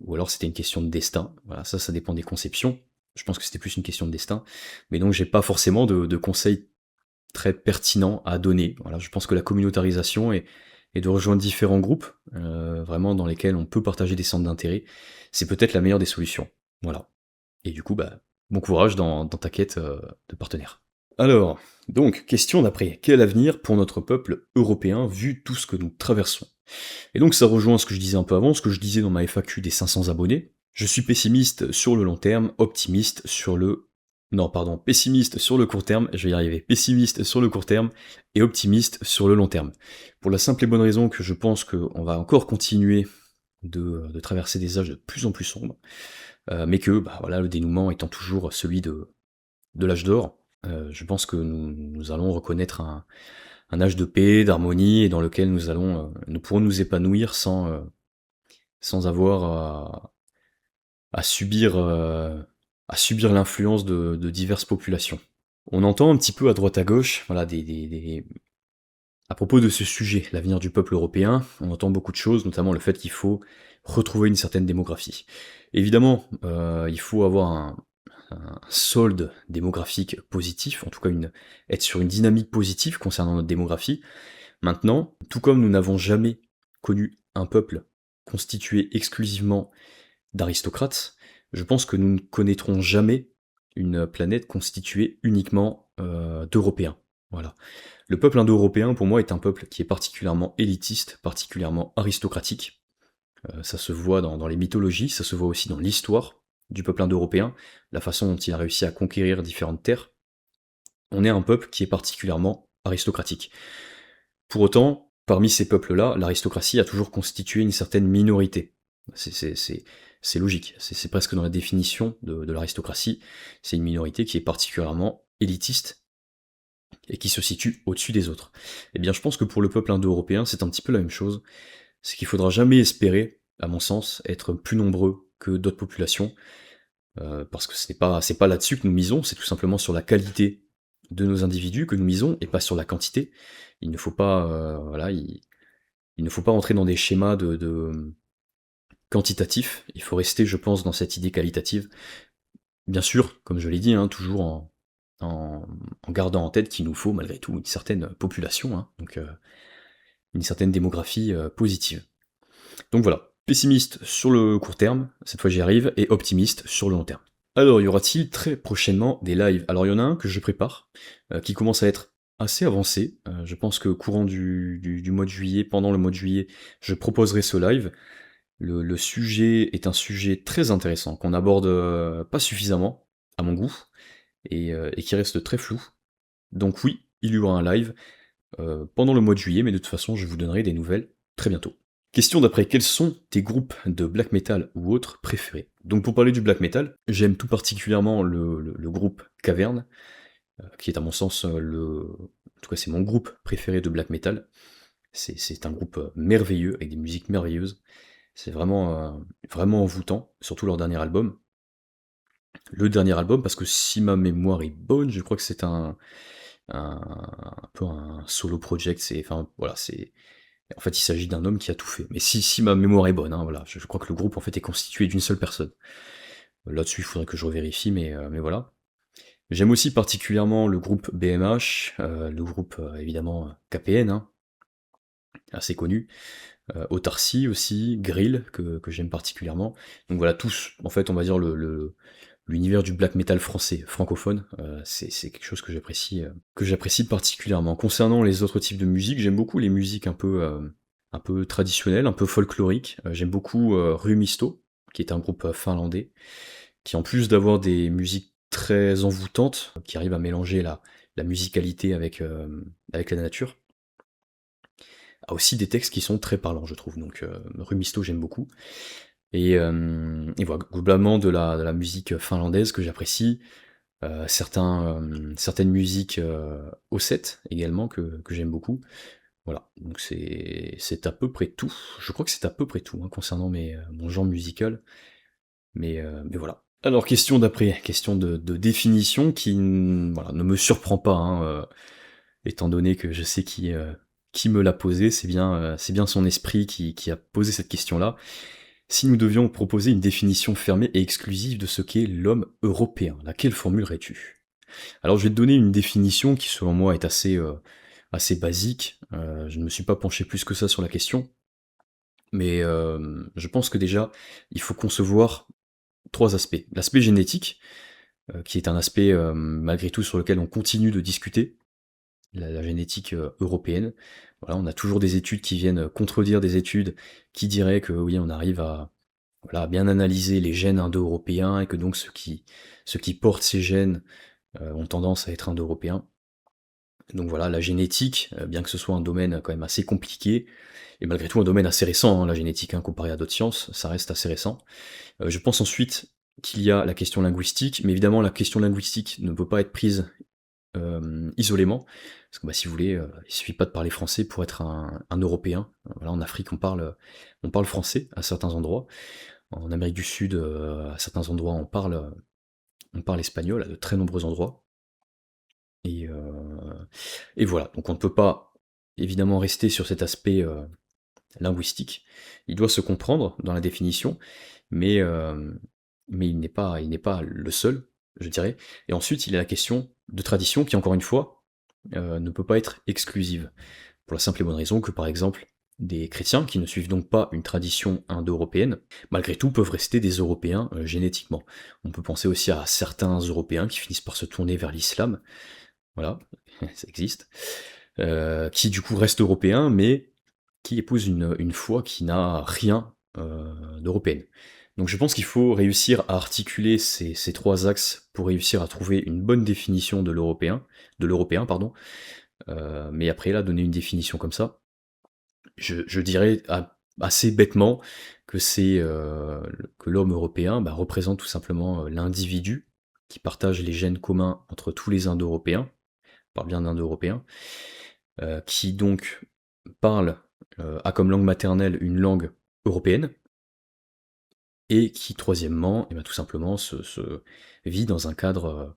ou alors c'était une question de destin. Voilà, ça dépend des conceptions. Je pense que c'était plus une question de destin. Mais donc j'ai pas forcément de conseils très pertinents à donner. Voilà, je pense que la communautarisation et de rejoindre différents groupes, vraiment dans lesquels on peut partager des centres d'intérêt, c'est peut-être la meilleure des solutions. Voilà. Et du coup, bah, bon courage dans ta quête de partenaire. Alors, donc, question d'après. Quel avenir pour notre peuple européen vu tout ce que nous traversons? Et donc ça rejoint ce que je disais un peu avant, ce que je disais dans ma FAQ des 500 abonnés. Je suis pessimiste sur le long terme, optimiste sur le... Non, pardon, pessimiste sur le court terme, je vais y arriver. Pessimiste sur le court terme et optimiste sur le long terme. Pour la simple et bonne raison que je pense qu'on va encore continuer de traverser des âges de plus en plus sombres, mais que bah, voilà, le dénouement étant toujours celui de l'âge d'or, je pense que nous allons reconnaître un âge de paix, d'harmonie, et dans lequel nous pourrons nous épanouir sans avoir à subir l'influence de diverses populations. On entend un petit peu à droite à gauche, voilà, à propos de ce sujet, l'avenir du peuple européen, on entend beaucoup de choses, notamment le fait qu'il faut retrouver une certaine démographie. Évidemment, il faut avoir un solde démographique positif, en tout cas être sur une dynamique positive concernant notre démographie. Maintenant, tout comme nous n'avons jamais connu un peuple constitué exclusivement d'aristocrates, je pense que nous ne connaîtrons jamais une planète constituée uniquement d'Européens. Voilà. Le peuple indo-européen, pour moi, est un peuple qui est particulièrement élitiste, particulièrement aristocratique. Ça se voit dans les mythologies, ça se voit aussi dans l'histoire du peuple indo-européen, la façon dont il a réussi à conquérir différentes terres. On est un peuple qui est particulièrement aristocratique. Pour autant, parmi ces peuples-là, l'aristocratie a toujours constitué une certaine minorité. C'est logique, c'est presque dans la définition de l'aristocratie, c'est une minorité qui est particulièrement élitiste et qui se situe au-dessus des autres. Eh bien, je pense que pour le peuple indo-européen, c'est un petit peu la même chose, c'est qu'il faudra jamais espérer, à mon sens, être plus nombreux que d'autres populations, parce que c'est pas là-dessus que nous misons, c'est tout simplement sur la qualité de nos individus que nous misons, et pas sur la quantité. Il ne faut pas, voilà, il ne faut pas entrer dans des schémas de quantitatifs, il faut rester, je pense, dans cette idée qualitative. Bien sûr, comme je l'ai dit, hein, toujours en gardant en tête qu'il nous faut malgré tout une certaine population, hein, donc une certaine démographie positive. Donc voilà, pessimiste sur le court terme, cette fois j'y arrive, et optimiste sur le long terme. Alors, y aura-t-il très prochainement des lives? Alors, il y en a un que je prépare, qui commence à être assez avancé. Je pense que courant du mois de juillet, pendant le mois de juillet, je proposerai ce live. Le sujet est un sujet très intéressant, qu'on aborde pas suffisamment, à mon goût, et qui reste très flou. Donc oui, il y aura un live pendant le mois de juillet, mais de toute façon, je vous donnerai des nouvelles très bientôt. Question d'après, quels sont tes groupes de black metal ou autres préférés? Donc pour parler du black metal, j'aime tout particulièrement le groupe Caverne, qui est à mon sens en tout cas c'est mon groupe préféré de black metal. C'est un groupe merveilleux, avec des musiques merveilleuses. C'est vraiment envoûtant, surtout leur dernier album. Le dernier album, parce que si ma mémoire est bonne, je crois que c'est un peu un solo project, en fait, il s'agit d'un homme qui a tout fait. Mais si ma mémoire est bonne, hein, voilà, je crois que le groupe en fait est constitué d'une seule personne. Là-dessus, il faudrait que je revérifie, mais voilà. J'aime aussi particulièrement le groupe BMH, le groupe évidemment KPN, hein, assez connu. Autarcie aussi, Grill, que j'aime particulièrement. Donc voilà, tous, en fait, on va dire l'univers du black metal français, francophone, c'est quelque chose que j'apprécie particulièrement. Concernant les autres types de musique, j'aime beaucoup les musiques un peu traditionnelles, un peu folkloriques. J'aime beaucoup Rumisto, qui est un groupe finlandais, qui en plus d'avoir des musiques très envoûtantes, qui arrivent à mélanger la musicalité avec la nature, a aussi des textes qui sont très parlants, je trouve. Donc Rumisto, j'aime beaucoup. Et voilà, globalement de la musique finlandaise que j'apprécie, certaines musiques ossètes également que j'aime beaucoup. Voilà, donc c'est à peu près tout. Je crois que c'est à peu près tout hein, concernant mon genre musical. Mais voilà. Alors question d'après, question de définition qui voilà, ne me surprend pas, hein, étant donné que je sais qui me l'a posé, c'est bien son esprit qui a posé cette question-là. Si nous devions proposer une définition fermée et exclusive de ce qu'est l'homme européen, laquelle formulerais-tu? Alors je vais te donner une définition qui selon moi est assez assez basique. Je ne me suis pas penché plus que ça sur la question, mais je pense que déjà, il faut concevoir 3 aspects. L'aspect génétique, qui est un aspect, malgré tout sur lequel on continue de discuter, la génétique, européenne. Voilà, on a toujours des études qui viennent contredire des études qui diraient que oui, on arrive à, voilà, à bien analyser les gènes indo-européens et que donc ceux qui portent ces gènes, ont tendance à être indo-européens. Donc voilà, la génétique, bien que ce soit un domaine quand même assez compliqué, et malgré tout un domaine assez récent, hein, la génétique, hein, comparé à d'autres sciences, ça reste assez récent. Je pense ensuite qu'il y a la question linguistique, mais évidemment la question linguistique ne peut pas être prise isolément, parce que bah, si vous voulez, il suffit pas de parler français pour être un Européen. Voilà, en Afrique, on parle français à certains endroits. En Amérique du Sud, à certains endroits, on parle espagnol, à de très nombreux endroits. Et, et voilà, donc on ne peut pas évidemment rester sur cet aspect linguistique. Il doit se comprendre dans la définition, mais, il n'est pas le seul, je dirais. Et ensuite, il y a la question de tradition qui, encore une fois, ne peut pas être exclusive. Pour la simple et bonne raison que, par exemple, des chrétiens qui ne suivent donc pas une tradition indo-européenne, malgré tout peuvent rester des Européens génétiquement. On peut penser aussi à certains Européens qui finissent par se tourner vers l'islam, voilà, ça existe, qui du coup restent Européens, mais qui épousent une foi qui n'a rien d'européenne. Donc je pense qu'il faut réussir à articuler ces 3 axes pour réussir à trouver une bonne définition de l'européen, pardon. Mais après là, donner une définition comme ça, je dirais assez bêtement que que l'homme européen bah, représente tout simplement l'individu qui partage les gènes communs entre tous les Indo-Européens, on parle bien d'Indo-Européens, qui donc parle, a comme langue maternelle une langue européenne, et qui troisièmement, et ben, tout simplement vit dans un cadre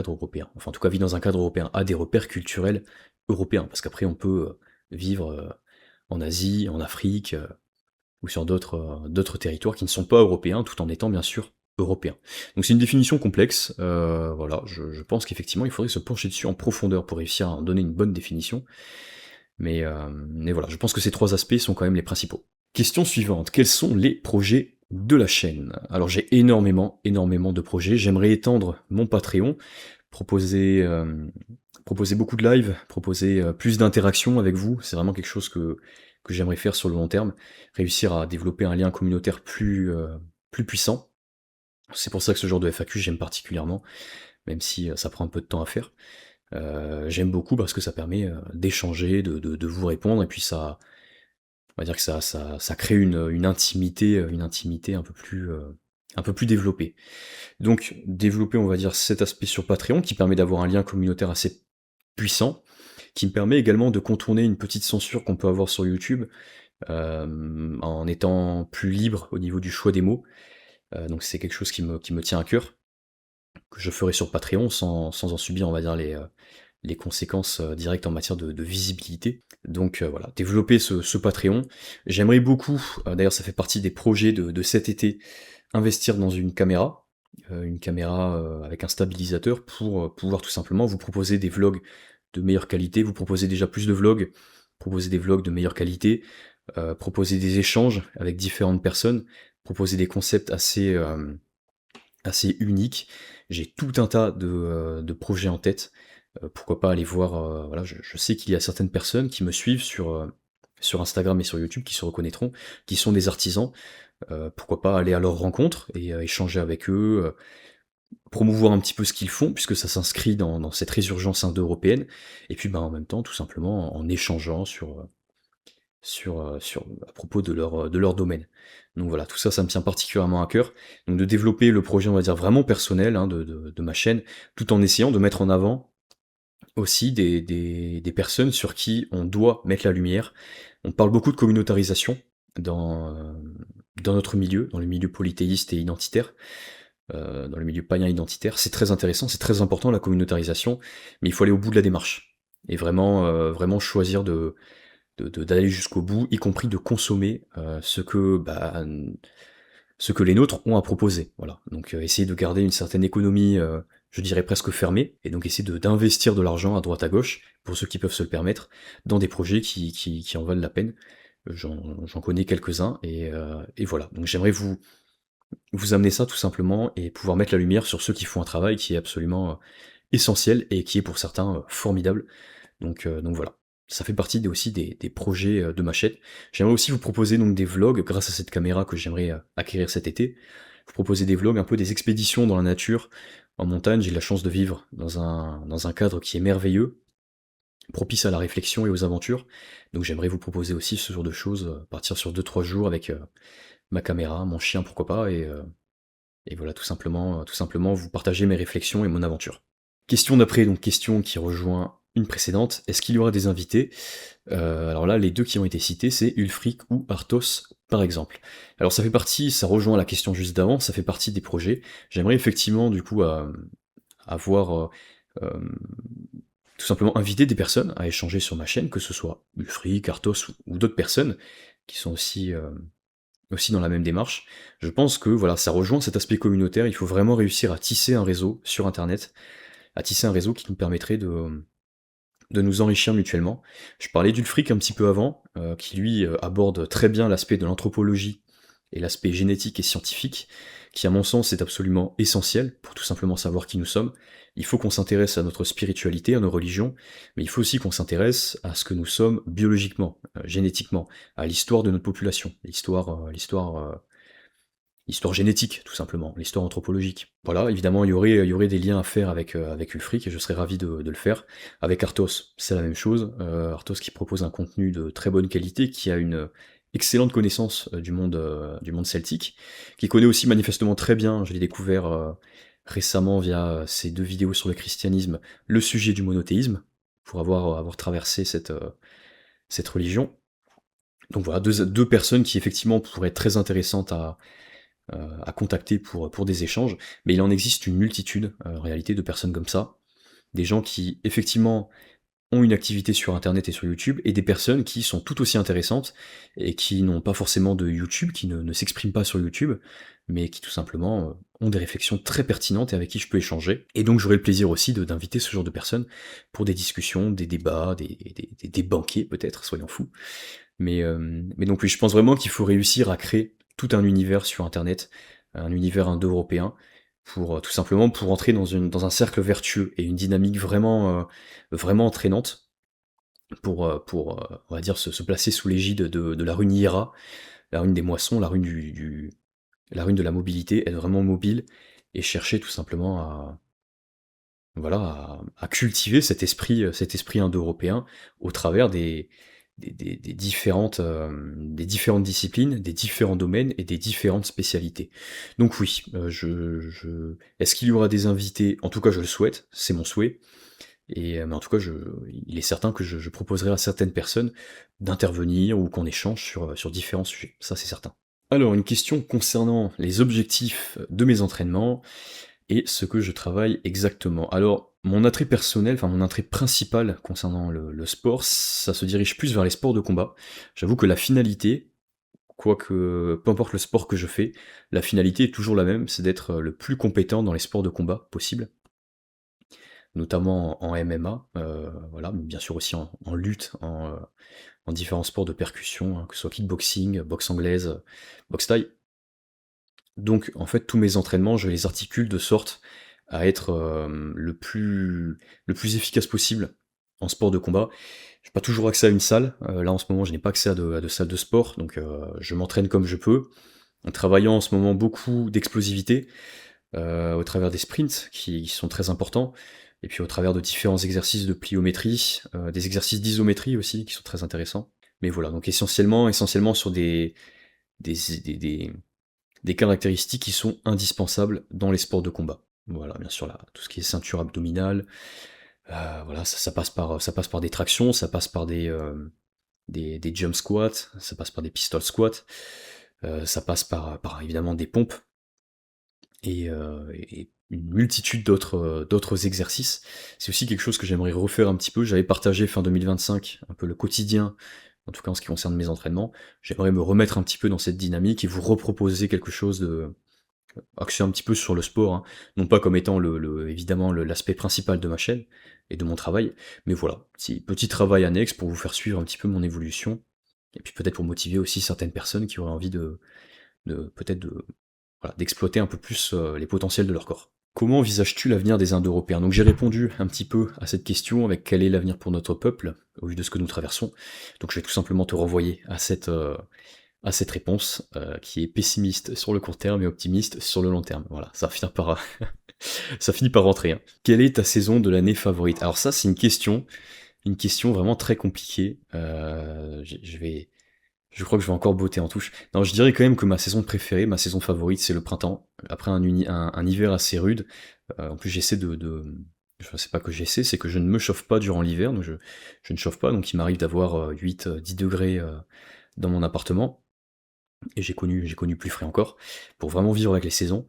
européen. Enfin en tout cas vit dans un cadre européen, a des repères culturels européens, parce qu'après on peut vivre en Asie, en Afrique, ou sur d'autres territoires qui ne sont pas européens, tout en étant bien sûr européens. Donc c'est une définition complexe, voilà, je pense qu'effectivement il faudrait se pencher dessus en profondeur pour réussir à en donner une bonne définition, mais voilà, je pense que ces 3 aspects sont quand même les principaux. Question suivante, quels sont les projets de la chaîne? Alors j'ai énormément de projets, j'aimerais étendre mon Patreon, proposer beaucoup de live, proposer plus d'interactions avec vous, c'est vraiment quelque chose que j'aimerais faire sur le long terme, réussir à développer un lien communautaire plus puissant. C'est pour ça que ce genre de FAQ j'aime particulièrement, même si ça prend un peu de temps à faire. J'aime beaucoup parce que ça permet d'échanger, de vous répondre, et puis ça, on va dire que ça crée une intimité un peu plus développée. Donc développer, on va dire, cet aspect sur Patreon qui permet d'avoir un lien communautaire assez puissant, qui me permet également de contourner une petite censure qu'on peut avoir sur YouTube, en étant plus libre au niveau du choix des mots. Donc c'est quelque chose qui me tient à cœur, que je ferai sur Patreon sans en subir, on va dire, les conséquences directes en matière de visibilité. Donc voilà, développer ce Patreon. J'aimerais beaucoup, d'ailleurs ça fait partie des projets de cet été, investir dans une caméra, avec un stabilisateur pour pouvoir tout simplement vous proposer des vlogs de meilleure qualité, vous proposer déjà plus de vlogs, proposer des vlogs de meilleure qualité, proposer des échanges avec différentes personnes, proposer des concepts assez uniques. J'ai tout un tas de projets en tête. Pourquoi pas aller voir, voilà, je sais qu'il y a certaines personnes qui me suivent sur Instagram et sur YouTube qui se reconnaîtront, qui sont des artisans. Pourquoi pas aller à leur rencontre et échanger avec eux, promouvoir un petit peu ce qu'ils font, puisque ça s'inscrit dans cette résurgence indo-européenne, et puis bah, en même temps, tout simplement en échangeant à propos de leur domaine. Donc voilà, tout ça, ça me tient particulièrement à cœur. Donc de développer le projet, on va dire, vraiment personnel hein, de ma chaîne, tout en essayant de mettre en avant aussi des personnes sur qui on doit mettre la lumière. On parle beaucoup de communautarisation dans notre milieu, dans le milieu polythéiste et identitaire, dans le milieu païen identitaire. C'est très intéressant, c'est très important la communautarisation, mais il faut aller au bout de la démarche. Et vraiment choisir d'aller jusqu'au bout, y compris de consommer ce que les nôtres ont à proposer. Voilà. Donc essayer de garder une certaine économie je dirais presque fermés, et donc essayer d'investir de l'argent à droite à gauche, pour ceux qui peuvent se le permettre, dans des projets qui en valent la peine. J'en connais quelques-uns, et voilà. Donc j'aimerais vous amener ça tout simplement, et pouvoir mettre la lumière sur ceux qui font un travail qui est absolument essentiel, et qui est pour certains formidable. Donc voilà. Ça fait partie aussi des projets de ma chaîne. J'aimerais aussi vous proposer donc des vlogs grâce à cette caméra que j'aimerais acquérir cet été. Vous proposer des vlogs, un peu des expéditions dans la nature, en montagne. J'ai la chance de vivre dans un cadre qui est merveilleux, propice à la réflexion et aux aventures. Donc j'aimerais vous proposer aussi ce genre de choses, partir sur 2-3 jours avec ma caméra, mon chien pourquoi pas, et voilà, tout simplement vous partager mes réflexions et mon aventure. Question d'après, donc question qui rejoint une précédente, est-ce qu'il y aura des invités? Alors là, les deux qui ont été cités, c'est Ulfric ou Arthos, par exemple. Alors ça fait partie, ça rejoint la question juste d'avant, ça fait partie des projets. J'aimerais effectivement, du coup, avoir euh, tout simplement inviter des personnes à échanger sur ma chaîne, que ce soit Ulfric, Arthos ou d'autres personnes qui sont aussi dans la même démarche. Je pense que voilà, ça rejoint cet aspect communautaire, il faut vraiment réussir à tisser un réseau sur Internet, à tisser un réseau qui nous permettrait de nous enrichir mutuellement. Je parlais d'Ulfric un petit peu avant, qui lui aborde très bien l'aspect de l'anthropologie et l'aspect génétique et scientifique, qui à mon sens est absolument essentiel pour tout simplement savoir qui nous sommes. Il faut qu'on s'intéresse à notre spiritualité, à nos religions, mais il faut aussi qu'on s'intéresse à ce que nous sommes biologiquement, génétiquement, à l'histoire de notre population, l'histoire génétique, tout simplement, l'histoire anthropologique. Voilà, évidemment, il y aurait des liens à faire avec Ulfric, et je serais ravi de le faire. Avec Arthos, c'est la même chose. Arthos qui propose un contenu de très bonne qualité, qui a une excellente connaissance du monde celtique, qui connaît aussi manifestement très bien, je l'ai découvert récemment via ses 2 vidéos sur le christianisme, le sujet du monothéisme, pour avoir traversé cette religion. Donc voilà, deux personnes qui effectivement pourraient être très intéressantes à contacter pour des échanges, mais il en existe une multitude, en réalité, de personnes comme ça. Des gens qui, effectivement, ont une activité sur Internet et sur YouTube, et des personnes qui sont tout aussi intéressantes, et qui n'ont pas forcément de YouTube, qui ne s'expriment pas sur YouTube, mais qui tout simplement ont des réflexions très pertinentes et avec qui je peux échanger. Et donc j'aurai le plaisir aussi d'inviter ce genre de personnes pour des discussions, des débats, des banquets peut-être, soyons fous. Mais donc oui, je pense vraiment qu'il faut réussir à créer tout un univers sur Internet, un univers indo-européen, pour tout simplement pour entrer dans un cercle vertueux et une dynamique vraiment entraînante on va dire, se placer sous l'égide de la rune Hiera, la rune des moissons, la rune de la mobilité, être vraiment mobile et chercher tout simplement voilà, à cultiver cet esprit indo-européen au travers des différentes disciplines, des différents domaines et des différentes spécialités. Donc oui, est-ce qu'il y aura des invités? En tout cas, je le souhaite, c'est mon souhait. Mais en tout cas, il est certain que je proposerai à certaines personnes d'intervenir ou qu'on échange sur différents sujets. Ça, c'est certain. Alors, une question concernant les objectifs de mes entraînements et ce que je travaille exactement. Alors, mon attrait personnel, enfin mon attrait principal concernant le sport, ça se dirige plus vers les sports de combat. J'avoue que la finalité, quoique peu importe le sport que je fais, la finalité est toujours la même, c'est d'être le plus compétent dans les sports de combat possible, notamment en MMA, voilà, mais bien sûr aussi en lutte, en différents sports de percussion, hein, que ce soit kickboxing, boxe anglaise, boxe thaï. Donc en fait tous mes entraînements, je les articule de sorte à être le plus efficace possible en sport de combat. J'ai pas toujours accès à une salle, là en ce moment je n'ai pas accès à de salles de sport, donc je m'entraîne comme je peux, en travaillant en ce moment beaucoup d'explosivité, au travers des sprints qui sont très importants, et puis au travers de différents exercices de pliométrie, des exercices d'isométrie aussi qui sont très intéressants. Mais voilà, donc essentiellement sur des, des, des- des caractéristiques qui sont indispensables dans les sports de combat. Voilà, bien sûr, là, tout ce qui est ceinture abdominale, voilà, ça passe par des tractions, ça passe par des jump squats, ça passe par des pistol squats, ça passe par évidemment des pompes et une multitude d'autres exercices. C'est aussi quelque chose que j'aimerais refaire un petit peu. J'avais partagé fin 2025 un peu le quotidien, en tout cas en ce qui concerne mes entraînements. J'aimerais me remettre un petit peu dans cette dynamique et vous reproposer quelque chose axé un petit peu sur le sport, hein. Non pas comme étant évidemment l'aspect principal de ma chaîne et de mon travail, mais voilà, petit travail annexe pour vous faire suivre un petit peu mon évolution, et puis peut-être pour motiver aussi certaines personnes qui auraient envie peut-être voilà, d'exploiter un peu plus les potentiels de leur corps. Comment envisages-tu l'avenir des Indo-Européens? Donc j'ai répondu un petit peu à cette question avec quel est l'avenir pour notre peuple, au vu de ce que nous traversons. Donc je vais tout simplement te renvoyer à cette réponse, qui est pessimiste sur le court terme et optimiste sur le long terme. Voilà, ça va finir par, ça finit par rentrer, hein. Quelle est ta saison de l'année favorite? Alors ça, c'est une question vraiment très compliquée. Je crois que je vais encore botter en touche. Non, je dirais quand même que ma saison préférée, ma saison favorite, c'est le printemps. Après un hiver assez rude. En plus, j'essaie je sais pas que j'essaie, c'est que je ne me chauffe pas durant l'hiver, donc je ne chauffe pas, donc il m'arrive d'avoir 8, 10 degrés dans mon appartement. Et j'ai connu plus frais encore, pour vraiment vivre avec les saisons.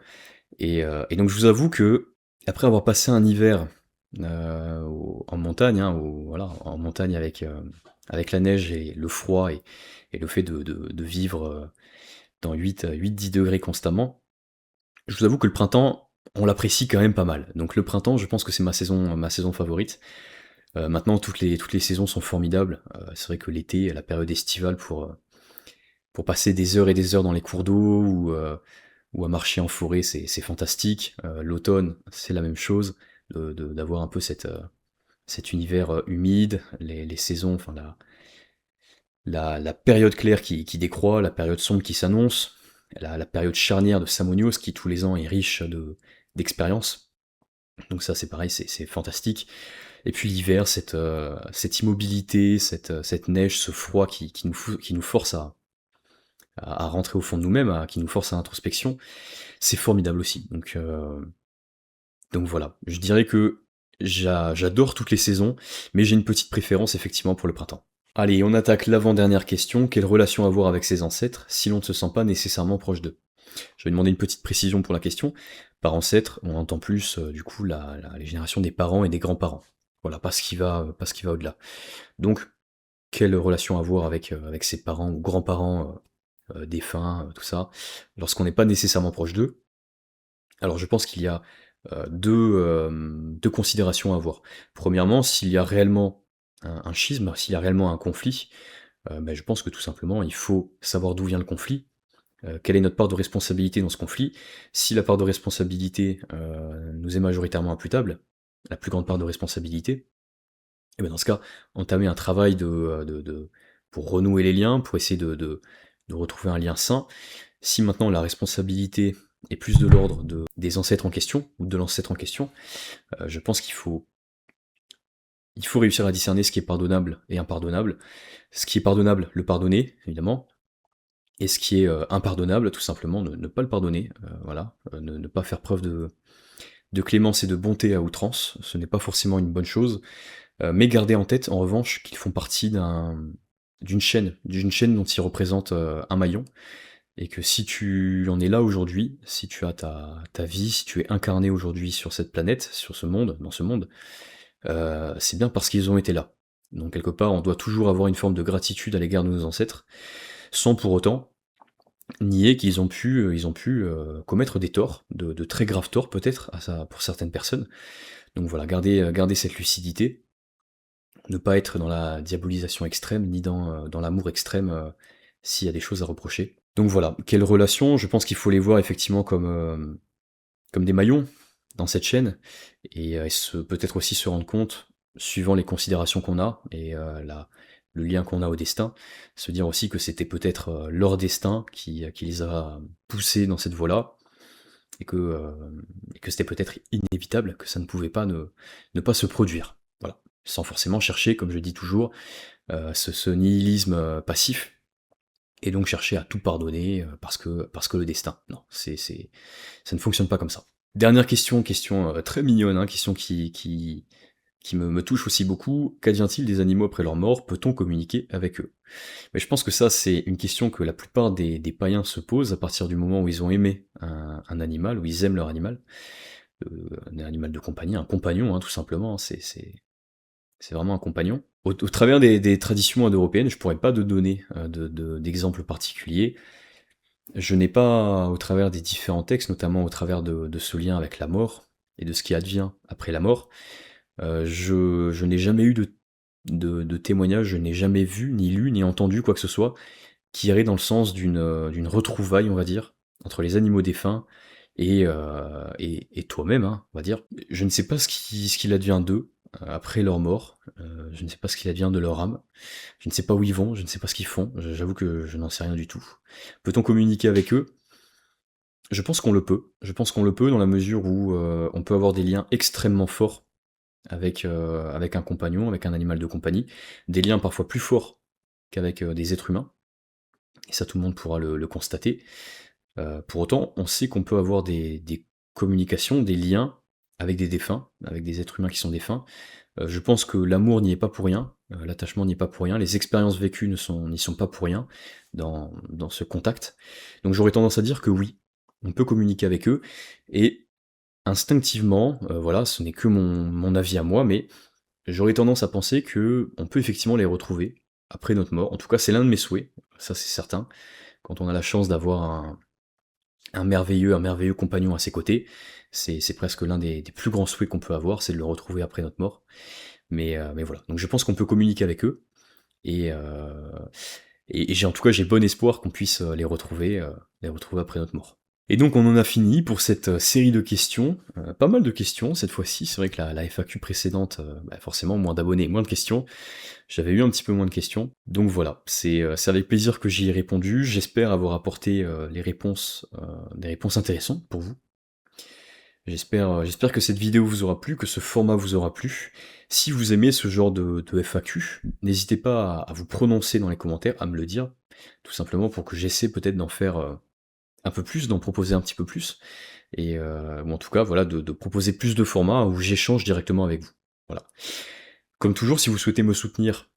Et donc je vous avoue que, après avoir passé un hiver en montagne, hein, voilà, en montagne avec la neige et le froid et le fait de vivre dans 8-10 degrés constamment, je vous avoue que le printemps, on l'apprécie quand même pas mal. Donc le printemps, je pense que c'est ma saison favorite. Maintenant, toutes les saisons sont formidables. C'est vrai que l'été, la période estivale pour passer des heures et des heures dans les cours d'eau ou à marcher en forêt, c'est fantastique. L'automne, c'est la même chose, d'avoir un peu cet univers humide, les saisons, enfin la période claire qui décroît, la période sombre qui s'annonce, la période charnière de Samonios qui tous les ans est riche d'expériences. Donc ça c'est pareil, c'est fantastique. Et puis l'hiver, cette immobilité, cette neige, ce froid qui nous force à rentrer au fond de nous-mêmes, qui nous force à l'introspection, c'est formidable aussi. Donc voilà, je dirais que j'adore toutes les saisons, mais j'ai une petite préférence effectivement pour le printemps. Allez, on attaque l'avant-dernière question. Quelle relation avoir avec ses ancêtres si l'on ne se sent pas nécessairement proche d'eux? Je vais demander une petite précision pour la question. Par ancêtre, on entend plus du coup les générations des parents et des grands-parents. Voilà, pas ce qui va au-delà. Donc, quelle relation avoir avec ses parents ou grands-parents défunts, tout ça, lorsqu'on n'est pas nécessairement proche d'eux? Alors je pense qu'il y a deux considérations à avoir. Premièrement, s'il y a réellement un schisme, s'il y a réellement un conflit, je pense que tout simplement, il faut savoir d'où vient le conflit, quelle est notre part de responsabilité dans ce conflit. Si la part de responsabilité nous est majoritairement imputable, la plus grande part de responsabilité, et bien dans ce cas, entamer un travail pour renouer les liens, pour essayer de retrouver un lien sain. Si maintenant la responsabilité est plus de l'ordre des ancêtres en question, ou de l'ancêtre en question, je pense il faut réussir à discerner ce qui est pardonnable et impardonnable. Ce qui est pardonnable, le pardonner, évidemment, et ce qui est impardonnable, tout simplement, ne pas le pardonner, voilà, ne pas faire preuve de clémence et de bonté à outrance, ce n'est pas forcément une bonne chose, mais gardez en tête, en revanche, qu'ils font partie d'une chaîne dont ils représentent un maillon, et que si tu en es là aujourd'hui, si tu as ta vie, si tu es incarné aujourd'hui sur cette planète, sur ce monde, dans ce monde, c'est bien parce qu'ils ont été là. Donc quelque part, on doit toujours avoir une forme de gratitude à l'égard de nos ancêtres, sans pour autant nier qu'ils ont pu commettre des torts, de très graves torts peut-être, pour certaines personnes. Donc voilà, garder cette lucidité, ne pas être dans la diabolisation extrême, ni dans l'amour extrême s'il y a des choses à reprocher. Donc voilà, quelles relations? Je pense qu'il faut les voir effectivement comme des maillons dans cette chaîne, et peut-être aussi se rendre compte, suivant les considérations qu'on a, et le lien qu'on a au destin, se dire aussi que c'était peut-être leur destin qui les a poussés dans cette voie-là, et que c'était peut-être inévitable, que ça ne pouvait pas ne pas se produire. Voilà. Sans forcément chercher, comme je dis toujours, ce nihilisme passif, et donc chercher à tout pardonner parce que le destin. Non, ça ne fonctionne pas comme ça. Dernière question très mignonne, hein, question qui me touche aussi beaucoup. Qu'advient-il des animaux après leur mort? Peut-on communiquer avec eux? Mais je pense que ça, c'est une question que la plupart des païens se posent à partir du moment où ils ont aimé un animal, où ils aiment leur animal, un animal de compagnie, un compagnon, hein, tout simplement, hein, c'est vraiment un compagnon. Au travers des traditions indo-européennes, je pourrais pas te donner d'exemple particulier. Je n'ai pas, au travers des différents textes, notamment au travers de ce lien avec la mort et de ce qui advient après la mort, je n'ai jamais eu de témoignage, je n'ai jamais vu, ni lu, ni entendu quoi que ce soit qui irait dans le sens d'une retrouvaille, on va dire, entre les animaux défunts et toi-même, hein, on va dire. Je ne sais pas ce qu'il advient d'eux après leur mort, je ne sais pas ce qu'il advient de leur âme, je ne sais pas où ils vont, je ne sais pas ce qu'ils font, j'avoue que je n'en sais rien du tout. Peut-on communiquer avec eux? Je pense qu'on le peut. Je pense qu'on le peut dans la mesure où on peut avoir des liens extrêmement forts avec un compagnon, avec un animal de compagnie, des liens parfois plus forts qu'avec des êtres humains, et ça tout le monde pourra le constater. Pour autant, on sait qu'on peut avoir des communications, des liens avec des défunts, avec des êtres humains qui sont défunts. Je pense que l'amour n'y est pas pour rien, l'attachement n'y est pas pour rien, les expériences vécues n'y sont pas pour rien dans ce contact. Donc j'aurais tendance à dire que oui, on peut communiquer avec eux, et instinctivement, voilà, ce n'est que mon avis à moi, mais j'aurais tendance à penser que on peut effectivement les retrouver après notre mort. En tout cas, c'est l'un de mes souhaits, ça c'est certain. Quand on a la chance d'avoir un merveilleux compagnon à ses côtés, c'est presque l'un des plus grands souhaits qu'on peut avoir, c'est de le retrouver après notre mort. Mais voilà. Donc je pense qu'on peut communiquer avec eux, et, euh, et j'ai en tout cas j'ai bon espoir qu'on puisse les retrouver après notre mort. Et donc on en a fini pour cette série de questions, pas mal de questions cette fois-ci, c'est vrai que la FAQ précédente, forcément moins d'abonnés, moins de questions, j'avais eu un petit peu moins de questions, donc voilà, c'est avec plaisir que j'y ai répondu, j'espère avoir apporté des réponses intéressantes pour vous. J'espère que cette vidéo vous aura plu, que ce format vous aura plu. Si vous aimez ce genre de FAQ, n'hésitez pas à vous prononcer dans les commentaires, à me le dire, tout simplement pour que j'essaie peut-être d'en faire un peu plus, d'en proposer un petit peu plus, ou en tout cas voilà, de proposer plus de formats où j'échange directement avec vous. Voilà. Comme toujours, si vous souhaitez me soutenir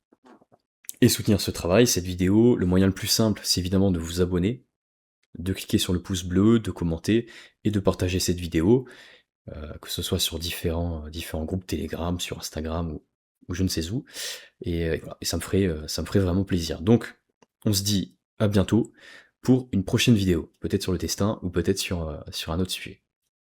et soutenir ce travail, cette vidéo, le moyen le plus simple, c'est évidemment de vous abonner, de cliquer sur le pouce bleu, de commenter et de partager cette vidéo, que ce soit sur différents groupes Telegram, sur Instagram ou je ne sais où, et voilà, et ça me ferait vraiment plaisir. Donc, on se dit à bientôt pour une prochaine vidéo, peut-être sur le destin ou peut-être sur un autre sujet.